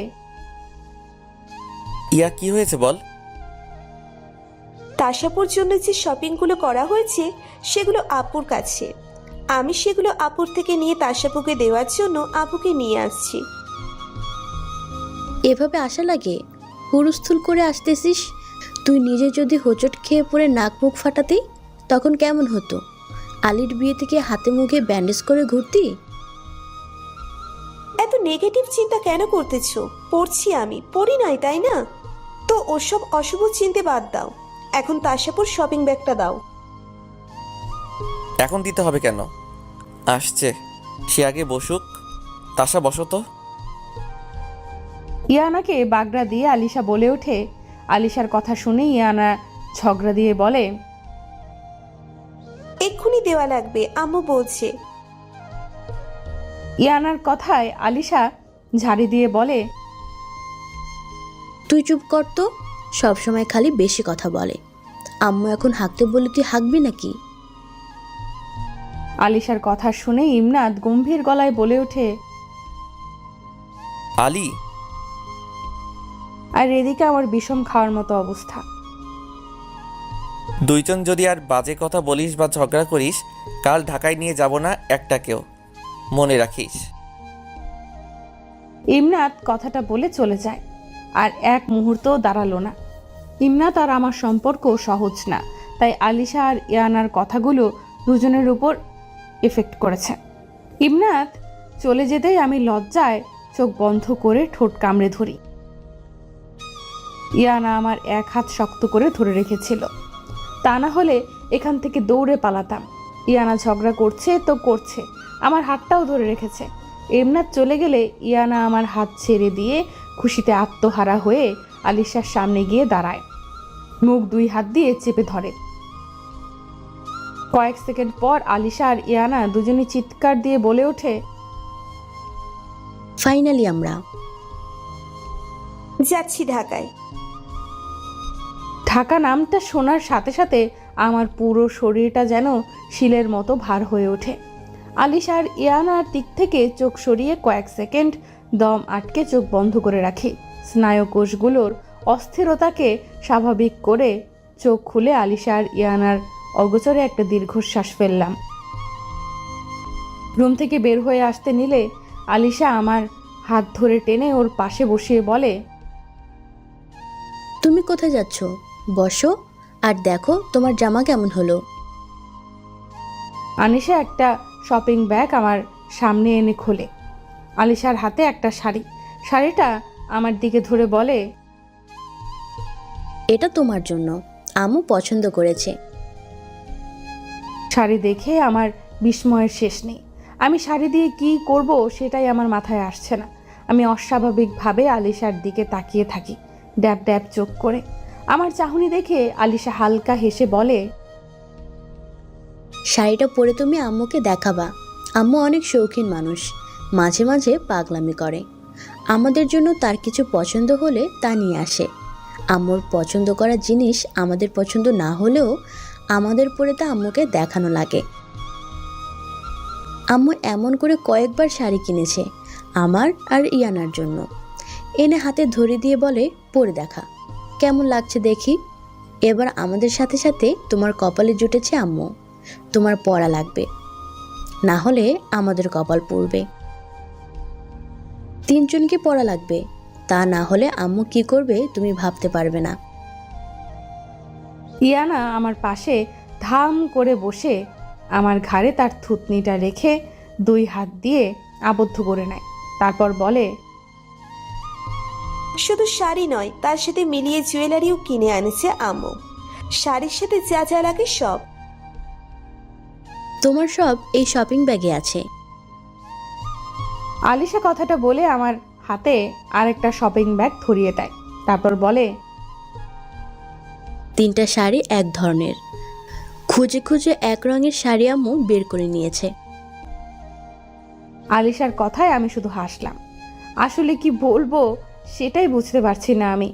ইয়া কি হয়েছে বল। তাসাপুর জন্য যে শপিংগুলো করা হয়েছে সেগুলো আপুর কাছে। আমি সেগুলো আপুর থেকে নিয়ে তাসাপুকে দেওয়ার জন্য আপুকে নিয়ে আসছি। এভাবে আশা লাগে? হুলস্থুল করে আসতেছিস। তুই নিজে যদি হোঁচট খেয়ে পড়ে নাক মুখ ফাটাতি তখন কেমন হতো? আলির বিয়ে থেকে হাতে মুখে ব্যান্ডেজ করে ঘুরতি? এত নেগেটিভ চিন্তা কেন করতেছো? পড়ছি আমি, পড়ি নাই তাই না? তো ওসব অশুভ চিন্তে বাদ দাও, এখন তাসাপুর শপিং ব্যাগটা দাও। এখন দিতে হবে কেন? আসছে, সে আগে বসুক। তাসা বসো তো। ইয়ানাকে বাগড়া দিয়ে আলিশা বলে ওঠে। আলিশার কথা শুনে ইয়ানা ঝগড়া দিয়ে বলে, এক্ষুনি দেওয়া লাগবে, আম্মু বলছে। ইয়ানার কথায় আলিশা ঝাড়ি দিয়ে বলে, তুই চুপ কর তো, সবসময় খালি বেশি কথা বলে। আম্মু এখন হাঁকতে বলে তুই হাঁকবি নাকি? আলিশার কথা শুনে ইমনাথ গম্ভীর গলায় বলে ওঠে। আলি, আর এদিকে আমার বিষম খাওয়ার মতো অবস্থা। দুইজন যদি আর বাজে কথা বলিস বা ঝগড়া করিস, কাল ঢাকায় নিয়ে যাব না একটাকেও, মনে রাখিস। ইমনাথ কথাটা বলে চলে যায়। আর এক মুহূর্তও দাঁড়ালো না। ইমনাথ আর আমার সম্পর্ক সহজ না, তাই আলিশা আর ইয়ানার কথাগুলো দুজনের উপর এফেক্ট করেছে। ইমনাথ চলে যেতেই আমি লজ্জায় চোখ বন্ধ করে ঠোঁট কামড়ে ধরি। ইয়ানা আমার এক হাত শক্ত করে ধরে রেখেছিল, তা না হলে এখান থেকে দৌড়ে পালাতাম। ইয়ানা ঝগড়া করছে তো করছে, আমার হাতটাও ধরে রেখেছে। ইমনাথ চলে গেলে ইয়ানা আমার হাত ছেড়ে দিয়ে খুশিতে আত্মহারা হয়ে আলিশার সামনে গিয়ে দাঁড়ায়, মুখ দুই হাত দিয়ে চেপে ধরে। কয়েক সেকেন্ড পর আলিশা আর ইয়ানা দুজনে চিৎকার দিয়ে বলে ওঠে, ফাইনালি আমরা যাচ্ছি ঢাকায়। ঢাকা নামটা শোনার সাথে সাথে আমার পুরো শরীরটা যেন শিলের মতো ভার হয়ে ওঠে। আলিশার ইয়ানার দিক থেকে চোখ সরিয়ে কয়েক সেকেন্ড দম আটকে চোখ বন্ধ করে রাখি। স্নায়ুকোষগুলোর অস্থিরতাকে স্বাভাবিক করে চোখ খুলে আলিশার ইয়ানার অগোচরে একটা দীর্ঘশ্বাস ফেললাম। রুম থেকে বের হয়ে আসতে নিলে আলিশা আমার হাত ধরে টেনে ওর পাশে বসিয়ে বলে, তুমি কোথায় যাচ্ছ? বসো আর দেখো তোমার জামা কেমন হলো। আনিশা একটা শপিং ব্যাগ আমার সামনে এনে খোলে। আলিশার হাতে একটা শাড়ি। শাড়িটা আমার দিকে ধরে বলে, এটা তোমার জন্য, আম্মু পছন্দ করেছে। শাড়ি দেখে আমার বিস্ময়ের শেষ নেই। আমি শাড়ি দিয়ে কি করব সেটাই আমার মাথায় আসছে না। আমি অস্বাভাবিকভাবে আলিশার দিকে তাকিয়ে থাকি, ড্যাব ড্যাব চোখ করে। আমার চাহনি দেখে আলিশা হালকা হেসে বলে, শাড়িটা পরে তুমি আম্মুকে দেখাবা। আম্মু অনেক শৌখিন মানুষ, মাঝে মাঝে পাগলামি করে। আমাদের জন্য তার কিছু পছন্দ হলে তা নিয়ে আসে। আম্মুর পছন্দ করা জিনিস আমাদের পছন্দ না হলেও আমাদের পরে তা আম্মুকে দেখানো লাগে। আম্মু এমন করে কয়েকবার শাড়ি কিনেছে আমার আর ইয়ানার জন্য। এনে হাতে ধরে দিয়ে বলে, পরে দেখা কেমন লাগছে দেখি। এবার আমাদের সাথে সাথে তোমার কপালে জুটেছে আম্মু, তোমার পরা লাগবে, না হলে আমাদের কপাল পুড়বে। তিনজনকে পরা লাগবে, তা না হলে আম্মু কি করবে তুমি ভাবতে পারবে না। ইয়ানা আমার পাশে ধাম করে বসে আমার ঘাড়ে তার থুতনিটা রেখে দুই হাত দিয়ে আবদ্ধ করে নেয়। তারপর বলে, শুধু শাড়ি নয়, তার সাথে মিলিয়ে জুয়েলারিও কিনে আনেছে আম্মু। শাড়ির সাথে যা যা লাগে সব। তোমার সব এই শপিং ব্যাগে আছে। আলিশা কথাটা বলে আমার হাতে আরেকটা শপিং ব্যাগ ধরিয়ে দেয়। তারপর বলে, 3টা শাড়ি এক ধরনের। খুঁজে খুঁজে এক রঙের শাড়ি আম্মু বের করে নিয়েছে। আলিশার কথায় আমি শুধু হাসলাম। আসলে কি বলবো সেটাই বুঝতে পারছি না আমি।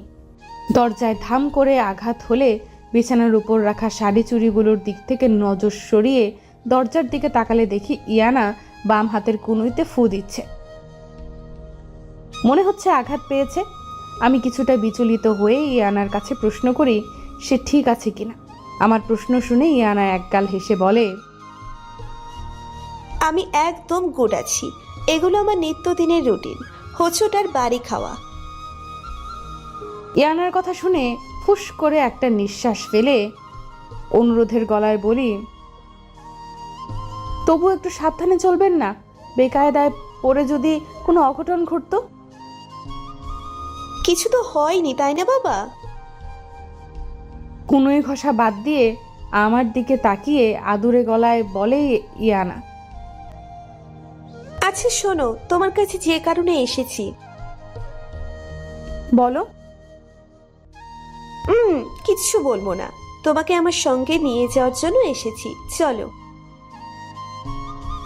দরজায় ধাম করে আঘাত হলে বিছানার উপর রাখা শাড়ি চুড়িগুলোর দিক থেকে নজর সরিয়ে দরজার দিকে তাকালে দেখি ইয়ানা বাম হাতের কনুইতে ফু দিচ্ছে। মনে হচ্ছে আঘাত পেয়েছে। আমি কিছুটা বিচলিত হয়ে ইয়ানার কাছে প্রশ্ন করি সে ঠিক আছে কিনা। আমার প্রশ্ন শুনে ইয়ানা একগাল হেসে বলে, আমি একদম গুড আছি। এগুলো আমার নিত্যদিনের রুটিন, হোঁচট বাড়ি খাওয়া। ইয়ানার কথা শুনে ফুস করে একটা নিঃশ্বাস ফেলে অনুরোধের গলায় বলি, তবু একটু সাবধানে চলবেন না? বেকায়দায় পড়ে যদি কোনো অঘটন ঘটতো। কিছু তো হয়নি তাই না বাবা? কুনোই ঘষা বাদ দিয়ে আমার দিকে তাকিয়ে আদুরে গলায় বলে ইয়ানা, আচ্ছা শোনো, তোমার কাছে যে কারণে এসেছি। বলো। কিচ্ছু বলবো না, তোমাকে আমার সঙ্গে নিয়ে যাওয়ার জন্য এসেছি, চলো।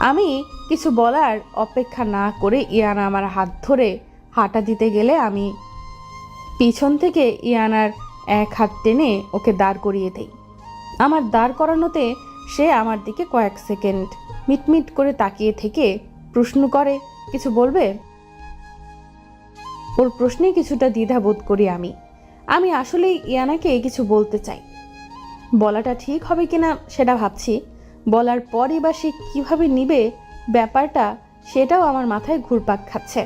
আমি কিছু বলার অপেক্ষা না করে ইয়ানা আমার হাত ধরে হাঁটা দিতে গেলে আমি পিছন থেকে ইয়ানার এক হাত টেনে ওকে দাঁড় করিয়ে দেই। আমার দাঁড় করানোতে সে আমার দিকে কয়েক সেকেন্ড মিটমিট করে তাকিয়ে থেকে প্রশ্ন করে, কিছু বলবে? ওর প্রশ্নে কিছুটা দ্বিধা বোধ করি আমি আসলেই ইয়ানাকে কিছু বলতে চাই। বলাটা ঠিক হবে কিনা সেটা ভাবছি। বলার পরই বা সে কীভাবে নিবে ব্যাপারটা, সেটাও আমার মাথায় ঘুরপাক খাচ্ছে।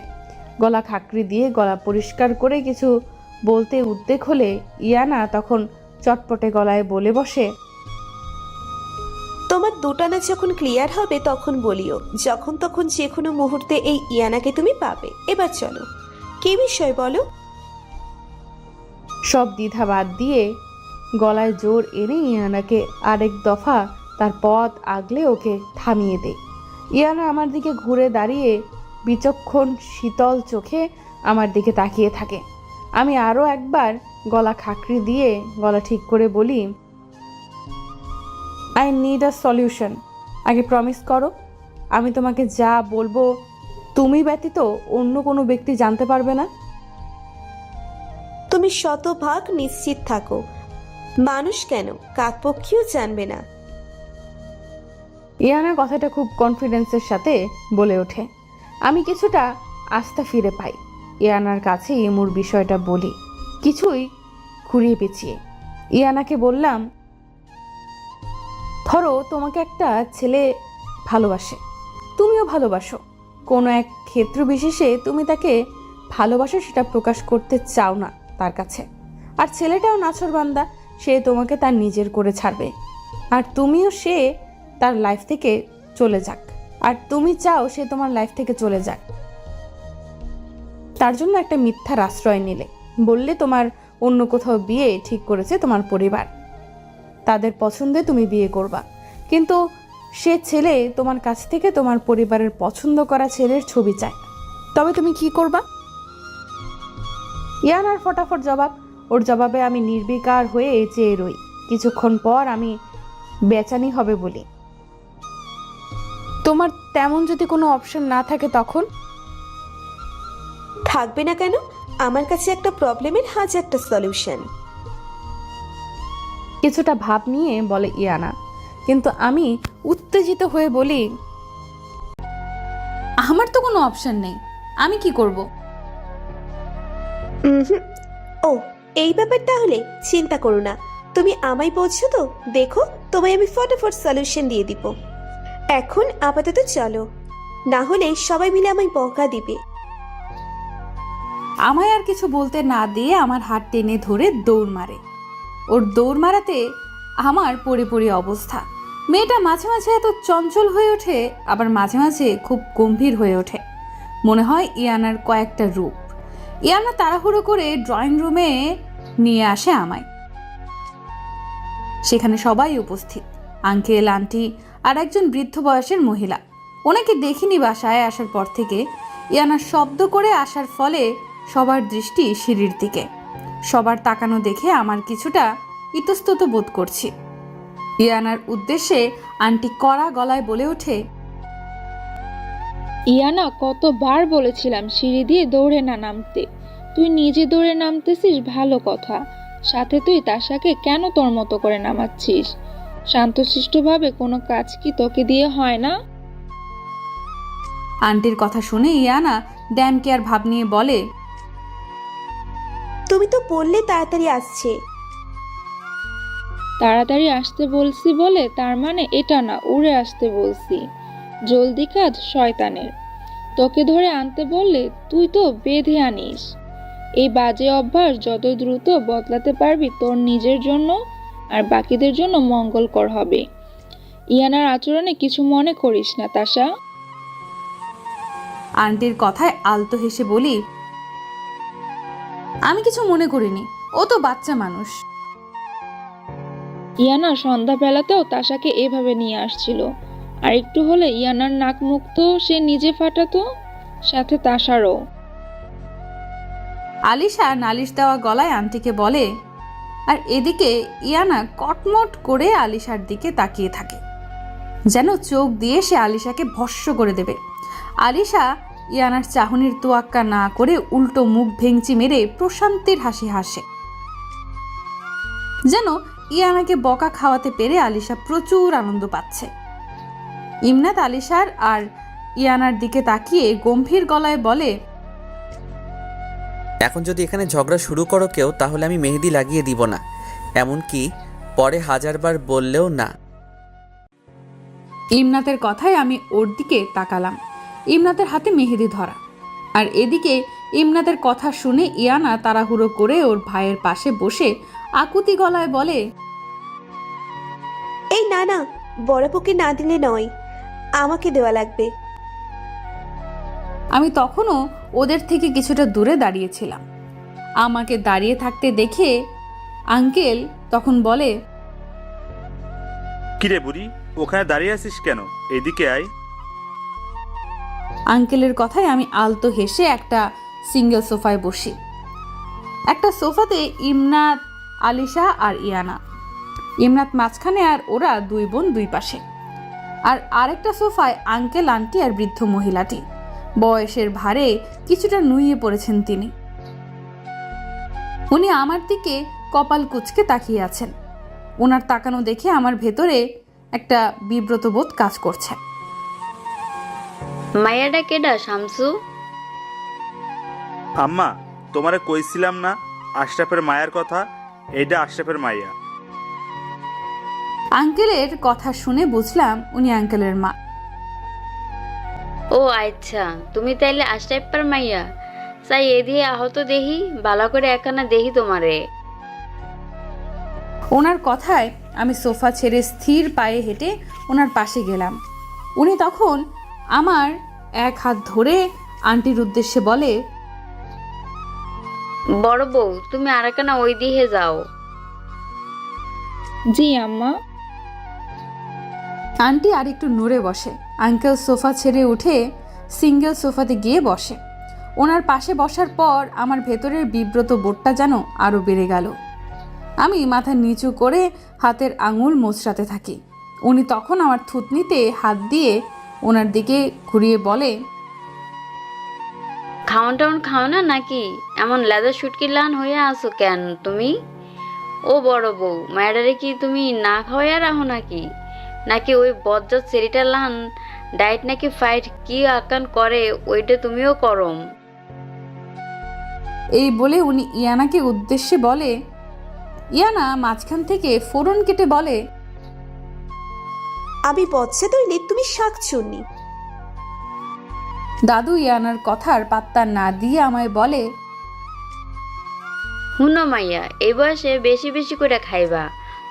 গলা খাকড়ি দিয়ে গলা পরিষ্কার করে কিছু বলতে উদ্বেগ হলে ইয়ানা তখন চটপটে গলায় বলে বসে, তোমার দুটানা যখন ক্লিয়ার হবে তখন বলিও, যখন তখন যে কোনো মুহূর্তে এই ইয়ানাকে তুমি পাবে। এবার চলো, কি বিষয় বলো? সব দ্বিধা বাদ দিয়ে গলায় জোর এনে ইয়ানাকে আরেক দফা তার পথ আগলে ওকে থামিয়ে দেয়। ইয়ানা আমার দিকে ঘুরে দাঁড়িয়ে বিচক্ষণ শীতল চোখে আমার দিকে তাকিয়ে থাকে। আমি আরও একবার গলা খাকড়ি দিয়ে গলা ঠিক করে বলি, আই নিড আ সলিউশন। আগে প্রমিস করো আমি তোমাকে যা বলবো তুমি ব্যতীত অন্য কোনো ব্যক্তি জানতে পারবে না। তুমি শতভাগ নিশ্চিত থাকো, মানুষ কেন কাকপক্ষীও জানবে না। ইয়ানা কথাটা খুব কনফিডেন্সের সাথে বলে ওঠে। আমি কিছুটা আস্থা ফিরে পাই। ইয়ানার কাছে এমুর বিষয়টা বলি, কিছুই ঘুরিয়ে পেঁচিয়ে। ইয়ানাকে বললাম, ধরো তোমাকে একটা ছেলে ভালোবাসে, তুমিও ভালোবাসো। কোনো এক ক্ষেত্র বিশেষে তুমি তাকে ভালোবাসো, সেটা প্রকাশ করতে চাও না তার কাছে। আর ছেলেটাও নাছোড়বান্দা, সে তোমাকে তার নিজের করে ছাড়বে। আর তুমিও সে তার লাইফ থেকে চলে যাক, আর তুমি চাও সে তোমার লাইফ থেকে চলে যাক। তার জন্য একটা মিথ্যার আশ্রয় নিলে, বললে তোমার অন্য কোথাও বিয়ে ঠিক করেছে তোমার পরিবার, তাদের পছন্দে তুমি বিয়ে করবা। কিন্তু সে ছেলে তোমার কাছ থেকে তোমার পরিবারের পছন্দ করা ছেলের ছবি চায়, তবে তুমি কি করবা? ইয়ানার ফটাফট জবাব। ওর জবাবে আমি নির্বিকার হয়ে চেয়ে রই। কিছুক্ষণ পর আমি বেচানি হবে বলি, তোমার তেমন যদি কোনো অপশন না থাকে তখন? থাকবে না কেন? আমার কাছে একটা প্রবলেমের হাজারটা সলিউশন। কিছুটা ভাব নিয়ে বলে ইয়ানা, কিন্তু আমি উত্তেজিত হয়ে বলি, আমার তো কোনো অপশন নেই, আমি কি করব? ও এই ব্যাপার, তাহলে চিন্তা করো না, তুমি আমায় বলছো তো, দেখো তোমায় আমি ফটাফট সলিউশন দিয়ে দিব। এখন আপাতত চলো, না হলে সবাই মিলে আমায় বকা দিবে। আমায় আর কিছু বলতে না দিয়ে আমার হাত টেনে ধরে দৌড় মারে। ওর দৌড় মারাতে আমার পড়ে অবস্থা। মেয়েটা মাঝে মাঝে এত চঞ্চল হয়ে ওঠে, আবার মাঝে মাঝে খুব গম্ভীর হয়ে ওঠে। মনে হয় ইয়ানার কয়েকটা রূপ। ইয়ানা তাড়াহুড়ো করে ড্রয়িং রুমে নিয়ে আসে আমায়। সেখানে সবাই উপস্থিত, আঙ্কেল, আন্টি আর একজন বৃদ্ধ বয়সের মহিলা। ওনাকে দেখিনি বাসায় আসার পর থেকে। ইয়ানা শব্দ করে আসার ফলে সবার দৃষ্টি সিঁড়ির দিকে। সবার তাকানো দেখে আমার কিছুটা ইতস্তত বোধ করছি। ইয়ানার উদ্দেশ্যে আন্টি কড়া গলায় বলে ওঠে, ইয়ানা, কতবার বলেছিলাম সিঁড়ি দিয়ে দৌড়ে না নামতে। তুই নিজে দৌড়ে নামতেছিস ভালো কথা, সাথে তুই তাশাকে কেন তোর মতো করে নামাচ্ছিস? শান্তশিষ্টভাবে কোনো কাজ কি তোকে দিয়ে হয় না? আন্টির কথা শুনে ইয়ানা ড্যাম কেয়ার ভাব নিয়ে বলে, তুমি তো বললে তাড়াতাড়ি আসছে। তাড়াতাড়ি আসতে বলছি বলে তার মানে এটা না উড়ে আসতে বলছি। জলদি কাজ শয়তানের। তোকে ধরে আনতে বললে তুই তো বেঁধে আনিস। এই বাজে অভ্যাস যত দ্রুত বদলাতে পারবি তোর নিজের জন্য আর বাকিদের জন্য মঙ্গলকর হবে। ইয়ানার আচরণে কিছু মনে করিস না তাশা। আন্টির কথায় আলতো হেসে বলি, আমি কিছু মনে করিনি, ও তো বাচ্চা মানুষ। ইয়ানা সন্ধ্যাবেলাতেও তাশাকে এভাবে নিয়ে আসছিল, আর একটু হলে ইয়ানার নাক মুখ তো সে নিজে ফাটাতো, সাথে তাশারও। আলিশা নালিশ দেওয়া গলায় আন্টিকে বলে, আর এদিকে ইয়ানা কটমট করে আলিশার দিকে তাকিয়ে থাকে, যেন চোখ দিয়ে সে আলিশাকে ভস্ম করে দেবে। আলিশা ইয়ানার চাহনির তোয়াক্কা না করে উল্টো মুখ ভেঙচি মেরে প্রশান্তির হাসি হাসে, যেন ইয়ানাকে বকা খাওয়াতে পেরে আলিশা প্রচুর আনন্দ পাচ্ছে। ইমনাত আলিশার আর ইয়ানার দিকে তাকিয়ে গম্ভীর গলায় বলে, এখন যদি এখানে ঝগড়া শুরু করো কেউ, তাহলে আমি মেহেদি লাগিয়ে দিব না, এমনকি পরে 1000 বার বললেও না। ইমনাতের কথায় আমি ওর দিকে তাকালাম। ইমনাতের হাতে মেহেদি ধরা, আর এদিকে ইমনাতের কথা শুনে ইয়ানা তাড়াহুড়ো করে ওর ভাইয়ের পাশে বসে আকুতি গলায় বলে, এই না না, বড়াপুকে না দিলে নয়, আমাকে দেওয়া লাগবে। আমি তখনও ওদের থেকে কিছুটা দূরে দাঁড়িয়েছিলাম। আমাকে দাঁড়িয়ে থাকতে দেখে আঙ্কেল তখন বলে, কিরে বুড়ি, ওখানে দাঁড়িয়ে আছিস কেন? এদিকে আয়। আঙ্কেলের কথায় আমি আলতো হেসে একটা সিঙ্গেল সোফায় বসি। একটা সোফাতে ইমনাত, আলিশা আর ইয়ানা। ইমনাত মাঝখানে আর ওরা দুই বোন দুই পাশে। আর আরেকটা সোফায় আঙ্কেল, আন্টি আর বৃদ্ধ মহিলাটি। বয়সের ভারে কিছুটা নুইয়ে পড়েছেন তিনি। উনি আমার দিকে কপাল কুঁচকে তাকিয়ে আছেন। ওনার তাকানো দেখে আমার ভেতরে একটা বিব্রত বোধ কাজ করছে। মায়াডা কেডা শামসু? আম্মা, তোমারে কইছিলাম না আশরাফের মায়ের কথা? এইটা আশরাফের মাইয়া। আঙ্কেলের কথা শুনে বুঝলাম উনি আঙ্কেলের মা। ও আচ্ছা, তুমি তাইলে আশরাফের মাইয়া। চাই এদিকে আহত দেহি, বালা করে একখানা দেহি তোমারে। ওনার কথায় আমি সোফা ছেড়ে স্থির পায়ে হেঁটে ওনার পাশে গেলাম। উনি তখন আমার এক হাত ধরে আন্টির উদ্দেশ্যে বলে, বড় বউ, তুমি আরেকখানা ওই দিকে যাও। জি আম্মা। আন্টি আর একটু নড়ে বসে। আঙ্কেল সোফা ছেড়ে উঠে সিঙ্গেল সোফাতে গিয়ে বসে। ওনার পাশে বসার পর আমার ভেতরের বিব্রত বোধটা যেন আরও বেড়ে গেল। আমি মাথা নিচু করে হাতের আঙুল মোচড়াতে থাকি। উনি তখন আমার থুতনিতে হাত দিয়ে ওনার দিকে ঘুরিয়ে বলে, খাওয়ান টাউন খাও না নাকি? এমন লেদার শুটকি লান হয়ে আসো কেন তুমি? ও বড় বউ, মায়াডারে কি তুমি না খাওয়াইয়া রাখো নাকি? নাকি ওই বজ্জাত সেরিটার লান ডায়েট নাকি ফাইট কি আকান করে, ওইটা তুমিও করম? এই বলে উনি ইয়ানাকে উদ্দেশ্যে বলে। ইয়ানা মাঝখান থেকে ফোড়ন কেটে বলে, আমি বচ্চা তৈলে তুমি শাকচুন্নি। দাদু ইয়ানার কথার পাত্তা না দিয়ে আমায় বলে, হুনো মাইয়া, এই বয়সে বেশি বেশি করে খাইবা।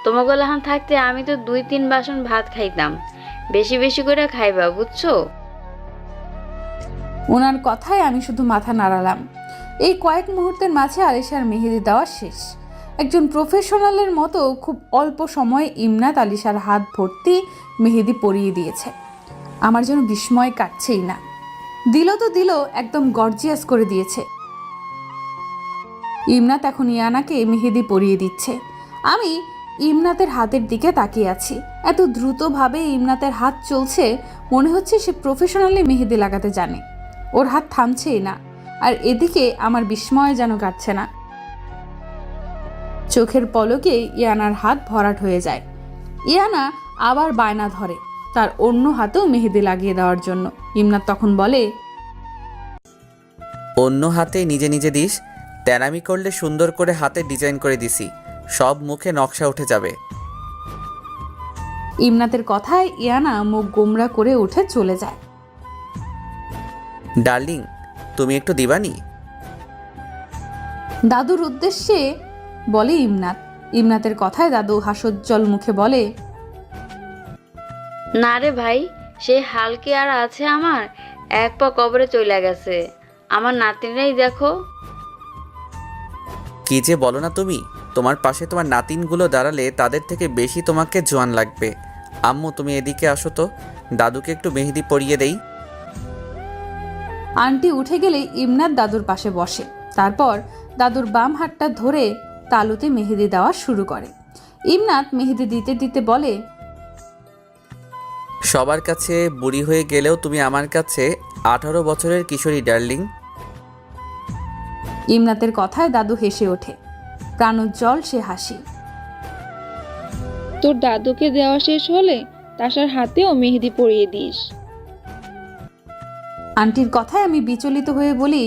তোমাকে লাহান থাকতে আমি তো 2-3 বাসন ভাত খাইতাম। বেশি বেশি করে খাইবা, বুঝছো? ওনার কথায় আমি শুধু মাথা নাড়ালাম। এই কয়েক মুহূর্তের মাঝে আলিশার মেহেদি দেওয়া শেষ। একজন প্রফেশনালের মতো খুব অল্প সময়ে ইমনাত আলিশার হাত ভর্তি মেহেদি পরিয়ে দিয়েছে। আমার যেন বিস্ময় কাটছেই না। দিল তো দিল, একদম গর্জিয়াস করে দিয়েছে। ইমনাত এখন ইয়ানাকে মেহেদি পরিয়ে দিচ্ছে। আমি ইমনাতের হাতের দিকে তাকিয়ে আছি। এত দ্রুতভাবে ইমনাতের হাত চলছে, মনে হচ্ছে সে প্রফেশনালি মেহেদি লাগাতে জানে। ওর হাত থামছেই না, আর এদিকে আমার বিস্ময় যেন কাটছে না। চোখের পলকে ইয়ানার হাত ভরাট হয়ে যায়। ইয়ানা আবার বায়না ধরে তার অন্য হাতেও মেহেদি লাগিয়ে দেওয়ার জন্য। ইমনাত তখন বলে, অন্য হাতে নিজে নিজে দিস, তেরামি করলে সুন্দর করে হাতে ডিজাইন করে দিছি, সব মুখে নকশা উঠে যাবে। ইমনাতের কথায় ইয়ানা মুখ গোমরা করে উঠে চলে যায়। ডার্লিং, তুমি একটু দিবানি? দাদুর উদ্দেশ্যে বলে ইমনাত। ইমনাতের কথায় দাদু হাস্যোজ্জ্বল মুখে বলে, না রে ভাই, সে হালকে আর আছে আমার, এক পা কবরে চলে গেছে। আমার নাতিনরাই দেখো। কি যে বলো না তুমি, তোমার পাশে তোমার নাতিনগুলো দাঁড়ালে তাদের থেকে বেশি তোমাকে জোয়ান লাগবে। আম্মু, তুমি এদিকে আসো তো, দাদুকে একটু মেহেদি পরিয়ে দেই। আন্টি উঠে গেলে ইমনাত দাদুর পাশে বসে। তারপর দাদুর বাম হাতটা ধরে তালুতে মেহেদি দেওয়া শুরু করে। ইমনাত মেহেদি দিতে দিতে বলে, সবার কাছে বুড়ি হয়ে গেলেও তুমি আমার কাছে 18 বছরের কিশোরী ডার্লিং। ইমনাতের কথায় দাদু হেসে ওঠে, প্রাণোজ্জ্বল সে হাসি। তোর দাদুকে দেওয়া শেষ হলে তাসার হাতেও মেহেদি পরিয়ে দিস। আন্টির কথায় আমি বিচলিত হয়ে বলি,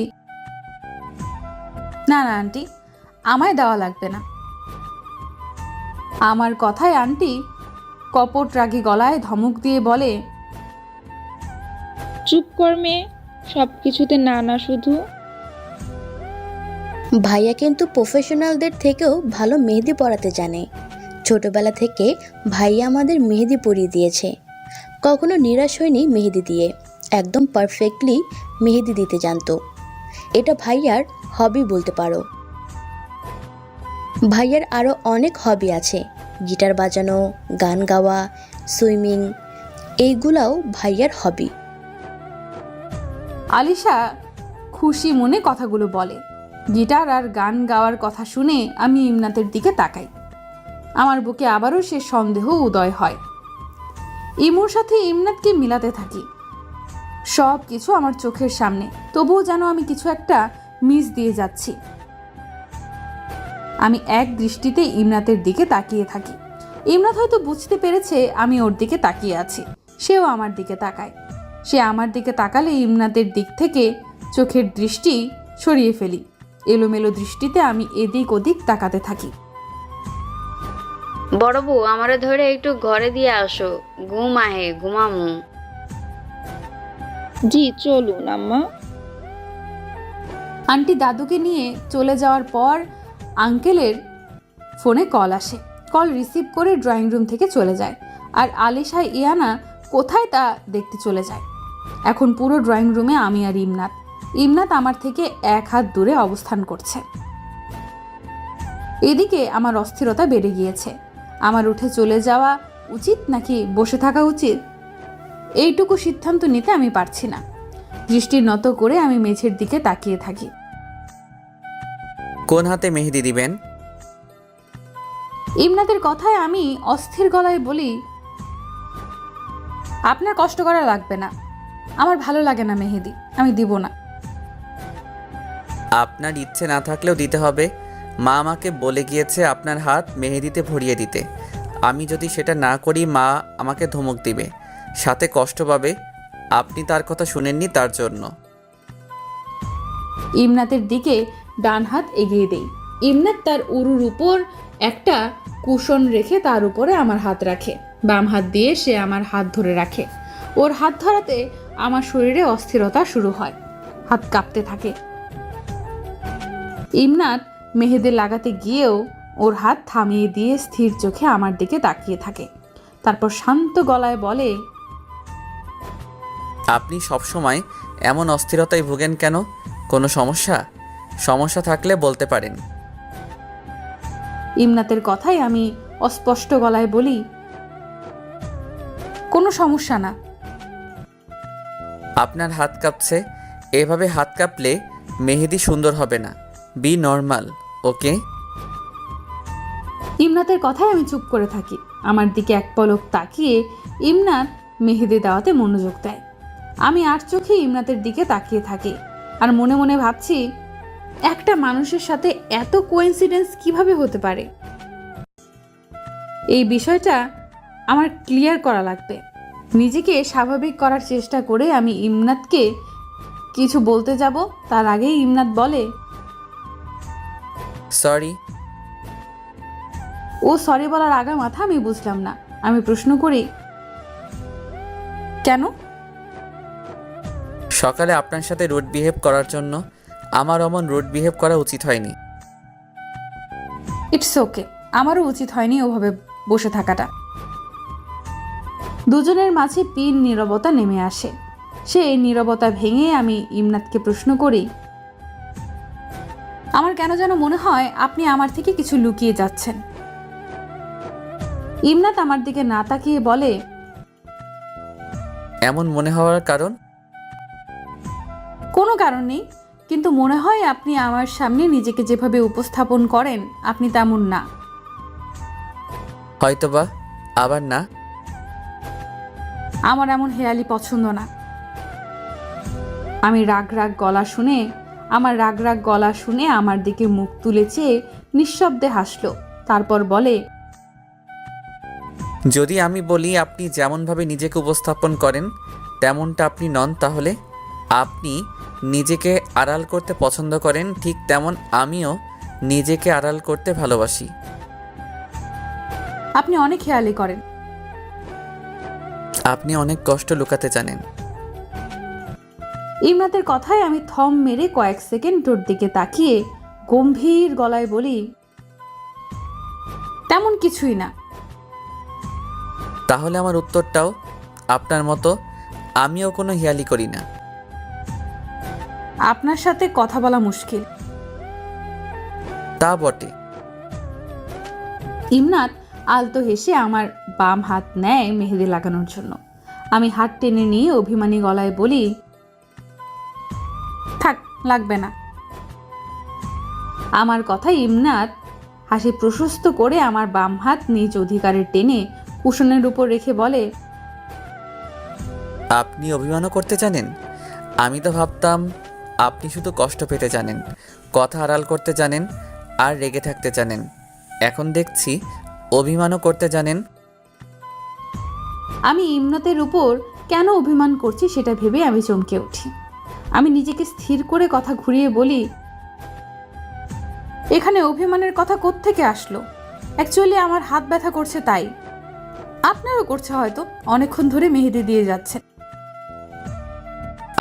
না না আন্টি, আমায় দেওয়া লাগবে না। আমার কথায় আন্টি কপট রাগী গলায় ধমক দিয়ে বলে, চুপ কর মেয়ে, সব কিছুতে না না শুধু। ভাইয়া কিন্তু প্রফেশনালদের থেকেও ভালো মেহেদি পরাতে জানে। ছোটবেলা থেকে ভাইয়া আমাদের মেহেদি পরিয়ে দিয়েছে, কখনো নিরাশ হয়নি মেহেদি দিয়ে। একদম পারফেক্টলি মেহেদি দিতে জানতো। এটা ভাইয়ার হবি বলতে পারো। ভাইয়ার আরও অনেক হবি আছে, গিটার বাজানো, গান গাওয়া, সুইমিং, এইগুলাও ভাইয়ার হবি। আলিশা খুশি মনে কথাগুলো বলে। গিটার আর গান গাওয়ার কথা শুনে আমি ইমনাতের দিকে তাকাই। আমার বুকে আবারও সে সন্দেহ উদয় হয়। ইমুর সাথে ইমনাতকে মিলাতে থাকি, সব কিছু আমার চোখের সামনে, তবুও যেন আমি কিছু একটা মিস দিয়ে যাচ্ছি। আমি এক দৃষ্টিতে ইমনাতের দিকে তাকিয়ে থাকি। ইমনাত হয়তো বুঝতে পেরেছে আমি ওর দিকে তাকিয়ে আছি, সেও আমার দিকে তাকায়। সে আমার দিকে তাকালে ইমনাতের দিক থেকে চোখের দৃষ্টি সরিয়ে ফেলি। এলোমেলো দৃষ্টিতে আমি এদিক ওদিক তাকাতে থাকি। বড় বউ, আমারে ধরে একটু ঘরে দিয়ে আসো, ঘুম আহে, ঘুমামু। জি চলুন আম্মা। আন্টি দাদুকে নিয়ে চলে যাওয়ার পর আঙ্কেলের ফোনে কল আসে। কল রিসিভ করে ড্রয়িং রুম থেকে চলে যায়, আর আলিশা ইয়ানা কোথায় তা দেখতে চলে যায়। এখন পুরো ড্রয়িং রুমে আমি আর ইমনাত। ইমনাত আমার থেকে এক হাত দূরে অবস্থান করছে। এদিকে আমার অস্থিরতা বেড়ে গিয়েছে। আমার উঠে চলে যাওয়া উচিত নাকি বসে থাকা উচিত, এইটুকু সিদ্ধান্ত নিতে আমি পারছি না। দৃষ্টি নত করে আমি মেঝের দিকে তাকিয়ে থাকি। কোন হাতে মেহেদি দিবেন? ইমনাতের কথায় আমি অস্থির গলায় বলি, আপনার কষ্ট করা লাগবে না, আমার ভালো লাগে না মেহেদি, আমি দিব না। আপনার ইচ্ছে না থাকলেও দিতে হবে। মা আমাকে বলে গিয়েছে আপনার হাত মেহেদিতে ভরিয়ে দিতে। আমি যদি সেটা না করি মা আমাকে ধমক দিবে, সাথে কষ্ট পাবে। আপনি তার কথা শুনেননি, তার জন্য। ইমনাতের দিকে ডান হাত এগিয়ে দেই। ইমনাত তার উরুর উপর একটা কুশন রেখে তার উপরে আমার হাত রাখে। বাম হাত দিয়ে সে আমার হাত ধরে রাখে। ওর হাত ধরাতে আমার শরীরে অস্থিরতা শুরু হয়, হাত কাঁপতে থাকে। ইমনাত মেহেদি লাগাতে গিয়েও ওর হাত থামিয়ে দিয়ে স্থির চোখে আমার দিকে তাকিয়ে থাকে। তারপর শান্ত গলায় বলে, আপনি সবসময় এমন অস্থিরতায় ভোগেন কেন? কোনো সমস্যা? সমস্যা থাকলে বলতে পারেন। ইমনাতের কথাই আমি অস্পষ্ট গলায় বলি, কোনো সমস্যা না। আপনার হাত কাঁপছে, এভাবে হাত কাঁপলে মেহেদি সুন্দর হবে না। বি নর্মাল, ওকে? ইমনাতের কথায় আমি চুপ করে থাকি। আমার দিকে এক পলক তাকিয়ে ইমনাত মেহেদি দেওয়াতে মনোযোগ দেয়। আমি আর চোখে ইমনাতের দিকে তাকিয়ে থাকি আর মনে মনে ভাবছি, একটা মানুষের সাথে এত কোইন্সিডেন্স কিভাবে হতে পারে। এই বিষয়টা আমার ক্লিয়ার করা লাগবে। নিজেকে স্বাভাবিক করার চেষ্টা করে আমি ইমনাতকে কিছু বলতে যাব, তার আগেই ইমনাত বলে, সরি। ও সরি বলার আগা মাথা আমি বুঝলাম না। আমি প্রশ্ন করি, কেন? সকালে আপনার সাথে রুড বিহেভ করার জন্য আমার অমন রুড বিহেভ করা উচিত হয়নি। ইটস ওকে, আমারও উচিত হয়নি ওভাবে বসে থাকাটা। দুজনের মাঝে পিন নীরবতা নেমে আসে। সেই নীরবতা ভেঙে আমি ইমনাতকে প্রশ্ন করি, আমার কেন যেন মনে হয় আপনি আমার থেকে কিছু লুকিয়ে যাচ্ছেন। ইমনাত আমার দিকে না তাকিয়ে বলে, এমন মনে হওয়ার কারণ? কোনো কারণ নেই, কিন্তু মনে হয় আপনি আমার সামনে নিজেকে যেভাবে উপস্থাপন করেন আপনি তেমন না। হয়তোবা, আবার না। আমার এমন হেয়ালি পছন্দ না। আমি রাগ রাগ গলা শুনে আমার দিকে মুখ তুলে চেয়ে নিঃশব্দে হাসলো। তারপর বলে, যদি আমি বলি আপনি যেমনভাবে নিজেকে উপস্থাপন করেন তেমনটা আপনি নন, তাহলে আপনি নিজেকে আড়াল করতে পছন্দ করেন, ঠিক তেমন আমিও নিজেকে আড়াল করতে ভালোবাসি। আপনি অনেক হেয়ালি করেন। আপনি অনেক কষ্ট লুকাতে জানেন। ইমনাতের কথায় আমি থম মেরে কয়েক সেকেন্ড ওর দিকে তাকিয়ে গম্ভীর গলায় বলি, তেমন কিছুই না। তাহলে আমার উত্তরটাও আপনার মতো, আমিও কোনো হেয়ালি করি না। আপনার সাথে কথা বলা মুশকিল। তা বটে। ইমনাত আলতো হেসে আমার বাম হাত নেয় মেহেদি লাগানোর জন্য। আমি হাত টেনে নিয়ে অভিমানী গলায় বলি, থাক, লাগবে না। আমার কথায় ইমনাত হাসি প্রশস্ত করে আমার বাম হাত নিজ অধিকারে টেনে কুশনের উপর রেখে বলে, আপনি অভিমানও করতে জানেন? আমি তো ভাবতাম আপনি শুধু কষ্ট পেতে জানেন, কথা আড়াল করতে জানেন আর রেগে থাকতে জানেন। এখন দেখছি অভিমানও করতে জানেন। আমি ইমনাতের উপর কেন অভিমান করছি সেটা ভেবে আমি চমকে উঠি। আমি নিজেকে স্থির করে কথা ঘুরিয়ে বলি, এখানে অভিমানের কথা কোত্থেকে আসলো? অ্যাকচুয়ালি আমার হাত ব্যথা করছে, তাই। আপনারও করছে হয়তো, অনেকক্ষণ ধরে মেহেদি দিয়ে যাচ্ছে।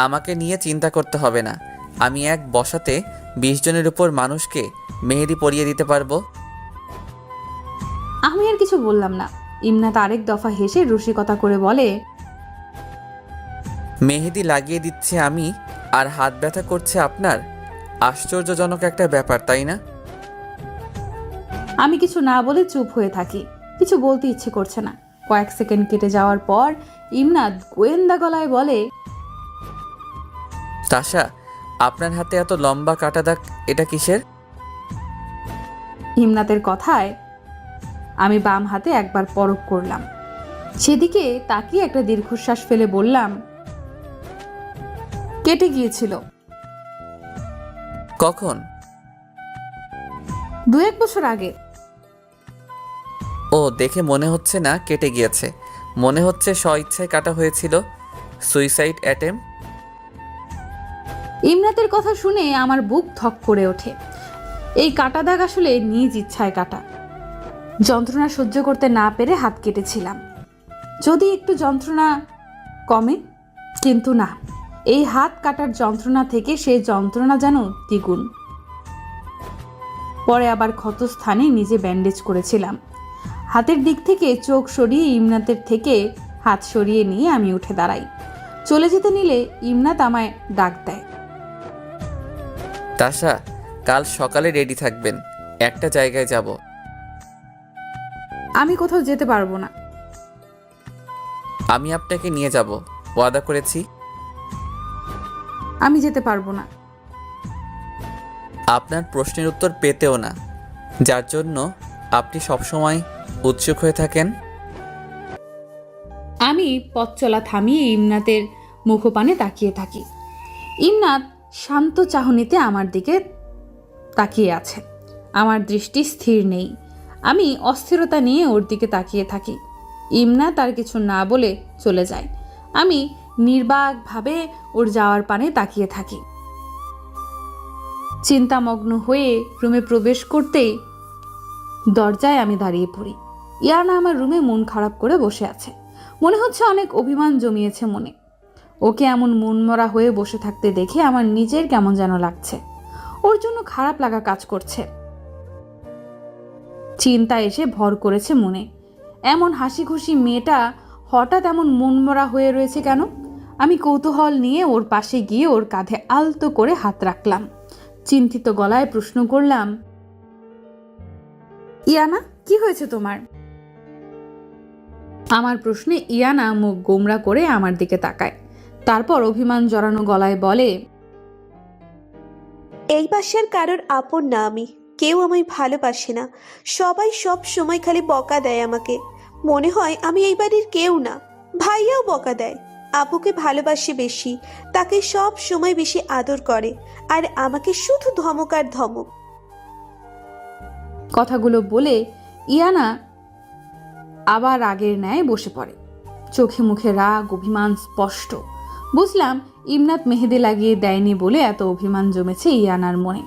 আমাকে নিয়ে চিন্তা করতে হবে না, আমি এক বসাতে 20 জনের উপর মানুষকে মেহেদি পরিয়ে দিতে পারবো। আমি আর কিছু বললাম না। ইমনাত আরেক দফা হেসে রসিকতা করে বলে, মেহেদি লাগিয়ে দিচ্ছে আমি আর হাত ব্যথা করছে আপনার? আশ্চর্যজনক একটা ব্যাপার, তাই না? আমি কিছু না বলে চুপ হয়ে থাকি। কিছু বলতে ইচ্ছে করছে না। কয়েক সেকেন্ড কেটে যাওয়ার পর ইমনাত গোয়েন্দা গলায় বলে, তাশা, আপনার হাতে এত লম্বা কাটা দাগ, এটা কিসের? হিমনাতের কথায় আমি বাম হাতে একবার পরখ করলাম। সেদিকে তাকিয়ে একটা দীর্ঘশ্বাস ফেলে বললাম, কেটে গিয়েছিল। কখন? 2-1 বছর আগে। ও, দেখে মনে হচ্ছে না কেটে গিয়েছে, মনে হচ্ছে স্বইচ্ছায় কাটা হয়েছিল, সুইসাইড অ্যাটেম্প। ইমরাতের কথা শুনে আমার বুক ধক করে ওঠে। এই কাটা দাগ আসলে নিজ ইচ্ছায় কাটা। যন্ত্রণা সহ্য করতে না পেরে হাত কেটেছিলাম, যদি একটু যন্ত্রণা কমে, কিন্তু না, এই হাত কাটার যন্ত্রণা থেকে সেই যন্ত্রণা যেন দ্বিগুণ। পরে আবার ক্ষতস্থানে নিজে ব্যান্ডেজ করেছিলাম। হাতের দিক থেকে চোখ সরিয়ে ইমনাতের থেকে হাত সরিয়ে নিয়ে আমি উঠে দাঁড়াই। চলে যেতে নিলে ইমনাত আমায় ডাক দেয়, তাশা, কাল সকালে রেডি থাকবেন, একটা জায়গায় যাব। আমি কোথাও যেতে পারবো না। আমি আপনাকে নিয়ে যাব, ওয়াদা করেছি। আমি যেতে পারবো না। আপনার প্রশ্নের উত্তর পেতেও না, যার জন্য আপনি সবসময় উৎসুক হয়ে থাকেন। আমি পথ চলা থামিয়ে ইমনাতের মুখপানে তাকিয়ে থাকি। ইমনাত শান্ত চাহনিতে আমার দিকে তাকিয়ে আছে। আমার দৃষ্টি স্থির নেই। আমি অস্থিরতা নিয়ে ওর দিকে তাকিয়ে থাকি। ইমনাত আর কিছু না বলে চলে যায়। আমি নির্বাকভাবে ওর যাওয়ার পানে তাকিয়ে থাকি। চিন্তামগ্ন হয়ে রুমে প্রবেশ করতেই দরজায় আমি দাঁড়িয়ে পড়ি। ইয়ানা আমার রুমে মন খারাপ করে বসে আছে। মনে হচ্ছে অনেক অভিমান জমিয়েছে মনে। ওকে এমন মনমরা হয়ে বসে থাকতে দেখে আমার নিজের কেমন যেন লাগছে। ওর জন্য খারাপ লাগা কাজ করছে। চিন্তা এসে ভর করেছে মনে। এমন হাসি খুশি মেয়েটা হঠাৎ এমন মনমরা হয়ে রয়েছে কেন? আমি কৌতূহল নিয়ে ওর পাশে গিয়ে ওর কাঁধে আলতো করে হাত রাখলাম। চিন্তিত গলায় প্রশ্ন করলাম, ইয়ানা, কি হয়েছে তোমার? আমার প্রশ্নে ইয়ানা মুখ গোমরা করে আমার দিকে তাকায়। তারপর অভিমান জড়ানো গলায় বলে, এই বাসার কারোর আপন না আমি। কেউ আমায় ভালোবাসে না। সবাই সব সময় খালি বকা দেয় আমাকে। মনে হয় আমি এই বাড়ির কেউ না। ভাইয়াও বকা দেয়। আপুকে ভালোবাসে বেশি, তাকে সব সময় বেশি আদর করে, আর আমাকে শুধু ধমক আর ধমক। কথাগুলো বলে ইয়ানা আবার আগের ন্যায় বসে পড়ে। চোখে মুখে রাগ অভিমান স্পষ্ট। বুঝলাম ইমনাত মেহেদি লাগিয়ে দেয়নি বলে এত অভিমান জমেছে ইয়ানার মনে।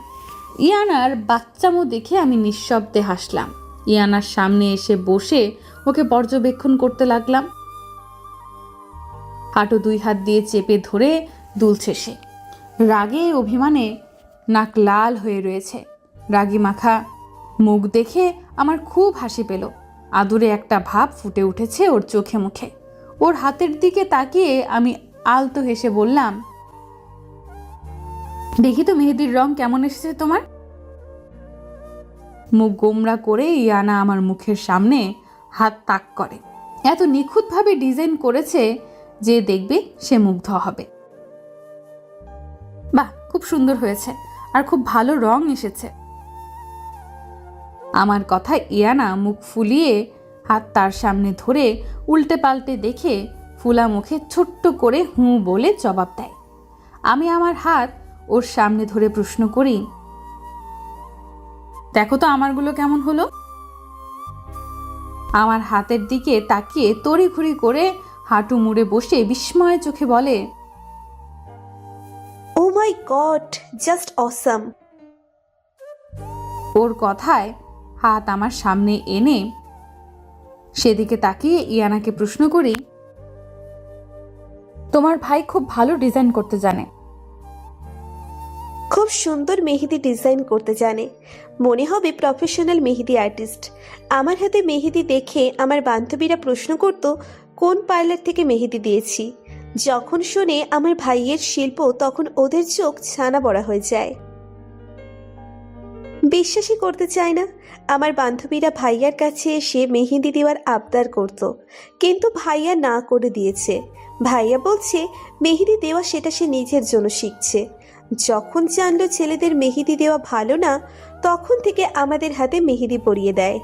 ইয়ানার বাচ্চামো দেখে আমি নিঃশব্দে হাসলাম। ইয়ানার সামনে এসে বসে ওকে পর্যবেক্ষণ করতে লাগলাম। হাঁটু 2 হাত দিয়ে চেপে ধরে দুলছে সে। রাগে অভিমানে নাক লাল হয়ে রয়েছে। রাগী মাখা মুখ দেখে আমার খুব হাসি পেল। আদুরে একটা ভাব ফুটে উঠেছে ওর চোখে মুখে। ওর হাতের দিকে তাকিয়ে আমি আলতো হেসে বললাম, দেখি তো মেহেদির রং কেমন এসেছে তোমার। মুখ গোমরা করে ইয়ানা আমার মুখের সামনে হাত তাক করে। এত নিখুঁতভাবে ডিজাইন করেছে যে দেখবে সে মুগ্ধ হবে। বাহ, খুব সুন্দর হয়েছে, আর খুব ভালো রং এসেছে। আমার কথায় ইয়ানা মুখ ফুলিয়ে হাত তার সামনে ধরে উল্টে পাল্টে দেখে ফুলা মুখে ছোট্ট করে হুঁ বলে জবাব দেয়। আমি আমার হাত ওর সামনে ধরে প্রশ্ন করি, দেখো তো আমারগুলো কেমন হলো। আমার হাতের দিকে তাকিয়ে তড়িঘড়ি করে হাঁটু মুড়ে বসে বিস্ময় চোখে বলে, ও মাই গড, জাস্ট অসাম। ওর কথায় হাত আমার সামনে এনে সেদিকে তাকিয়ে ইয়ানাকে প্রশ্ন করি, তোমার ভাই খুব ভালো ডিজাইন করতে জানে। খুব সুন্দর মেহেদি ডিজাইন করতে জানে। মনে হবে প্রফেশনাল মেহেদি আর্টিস্ট। আমার হাতে মেহেদি দেখে আমার বান্ধবীরা প্রশ্ন করত কোন পার্লার থেকে মেহেদি দিয়েছি। যখন শোনে আমার ভাইয়ের শিল্প, তখন ওদের চোখ ছানা বড়া হয়ে যায়। বিশ্বাসই করতে চায় না। আমার বান্ধবীরা ভাইয়ার কাছে এসে মেহেদি দেওয়ার আবদার করত, কিন্তু ভাইয়া না করে দিয়েছে। ভাইয়া বলছে মেহেদি দেওয়া সেটা সে নিজের জন্য শিখছে। যখন জানলো ছেলেদের মেহেদি দেওয়া ভালো না, তখন থেকে আমাদের হাতে মেহেদি পরিয়ে দেয়।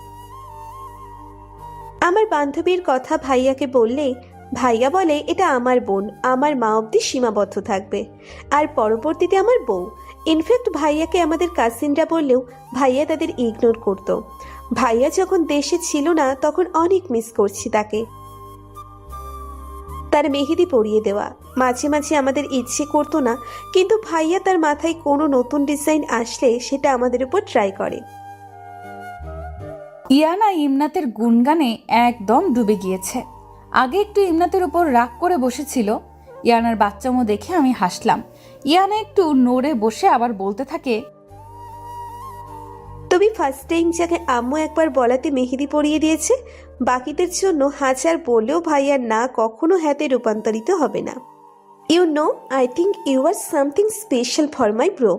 আমার বান্ধবীর কথা ভাইয়াকে বললে ভাইয়া বলে এটা আমার বোন, আমার মা অবধি সীমাবদ্ধ থাকবে, আর পরবর্তীতে আমার বউ। ইনফ্যাক্ট ভাইয়াকে আমাদের কাজিনরা বললেও ভাইয়া তাদের ইগনোর করত। ভাইয়া যখন দেশে ছিল না, তখন অনেক মিস করছি তাকে। তার মেহেদি পরিয়ে দেওয়া মাঝে মাঝে আমাদের ইচ্ছে করতো না, কিন্তু ভাইয়া তার মাথায় কোনো নতুন ডিজাইন আসলে সেটা আমাদের উপর ট্রাই করে। ইয়ানা ইমনাতের গুণগানে একদম ডুবে গিয়েছে। আগে একটু ইমনাতের উপর রাগ করে বসেছিল। ইয়ানার বাচ্চামো দেখে আমি হাসলাম। ইয়ানা একটু নড়ে বসে আবার বলতে থাকে, তুমি ফার্স্ট টাইম যাকে আম্মু একবার বলাতে মেহেদি পরিয়ে দিয়েছে, বাকিদের জন্য হাজার বললেও ভাইয়ার না কখনো হাতে রূপান্তরিত হবে না। You know, I think you are something special for my bro.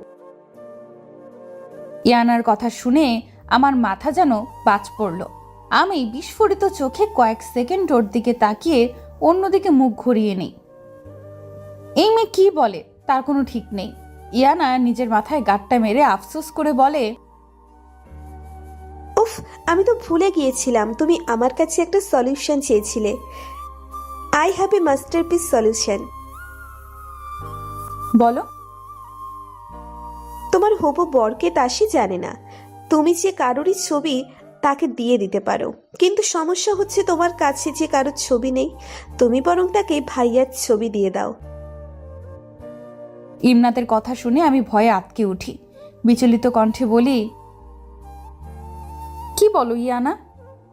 ইয়ানার কথা শুনে আমার মাথা যেন বাজ পড়ল। আমি বিস্ফোরিত চোখে কয়েক সেকেন্ড ওর দিকে তাকিয়ে অন্যদিকে মুখ ঘুরিয়ে নেই। এই মেয়ে কি বলে তার কোনো ঠিক নেই। ইয়ানা নিজের মাথায় গাঁটটা মেরে আফসোস করে বলে, উফ, আমি তো ভুলে গিয়েছিলাম তুমি আমার কাছে একটা সলিউশন চেয়েছিলে। I have a masterpiece solution. বলো। তোমার হবু বরকে তাসি জানে না তুমি যে কারোরই ছবি তাকে দিয়ে দিতে পারো, কিন্তু সমস্যা হচ্ছে তোমার কাছে যে কারোর ছবি নেই। তুমি বরং তাকে ভাইয়ার ছবি দিয়ে দাও। ইমনাতের কথা শুনে আমি ভয়ে আটকে উঠি। বিচলিত কণ্ঠে বলি, কি বলো ইয়ানা?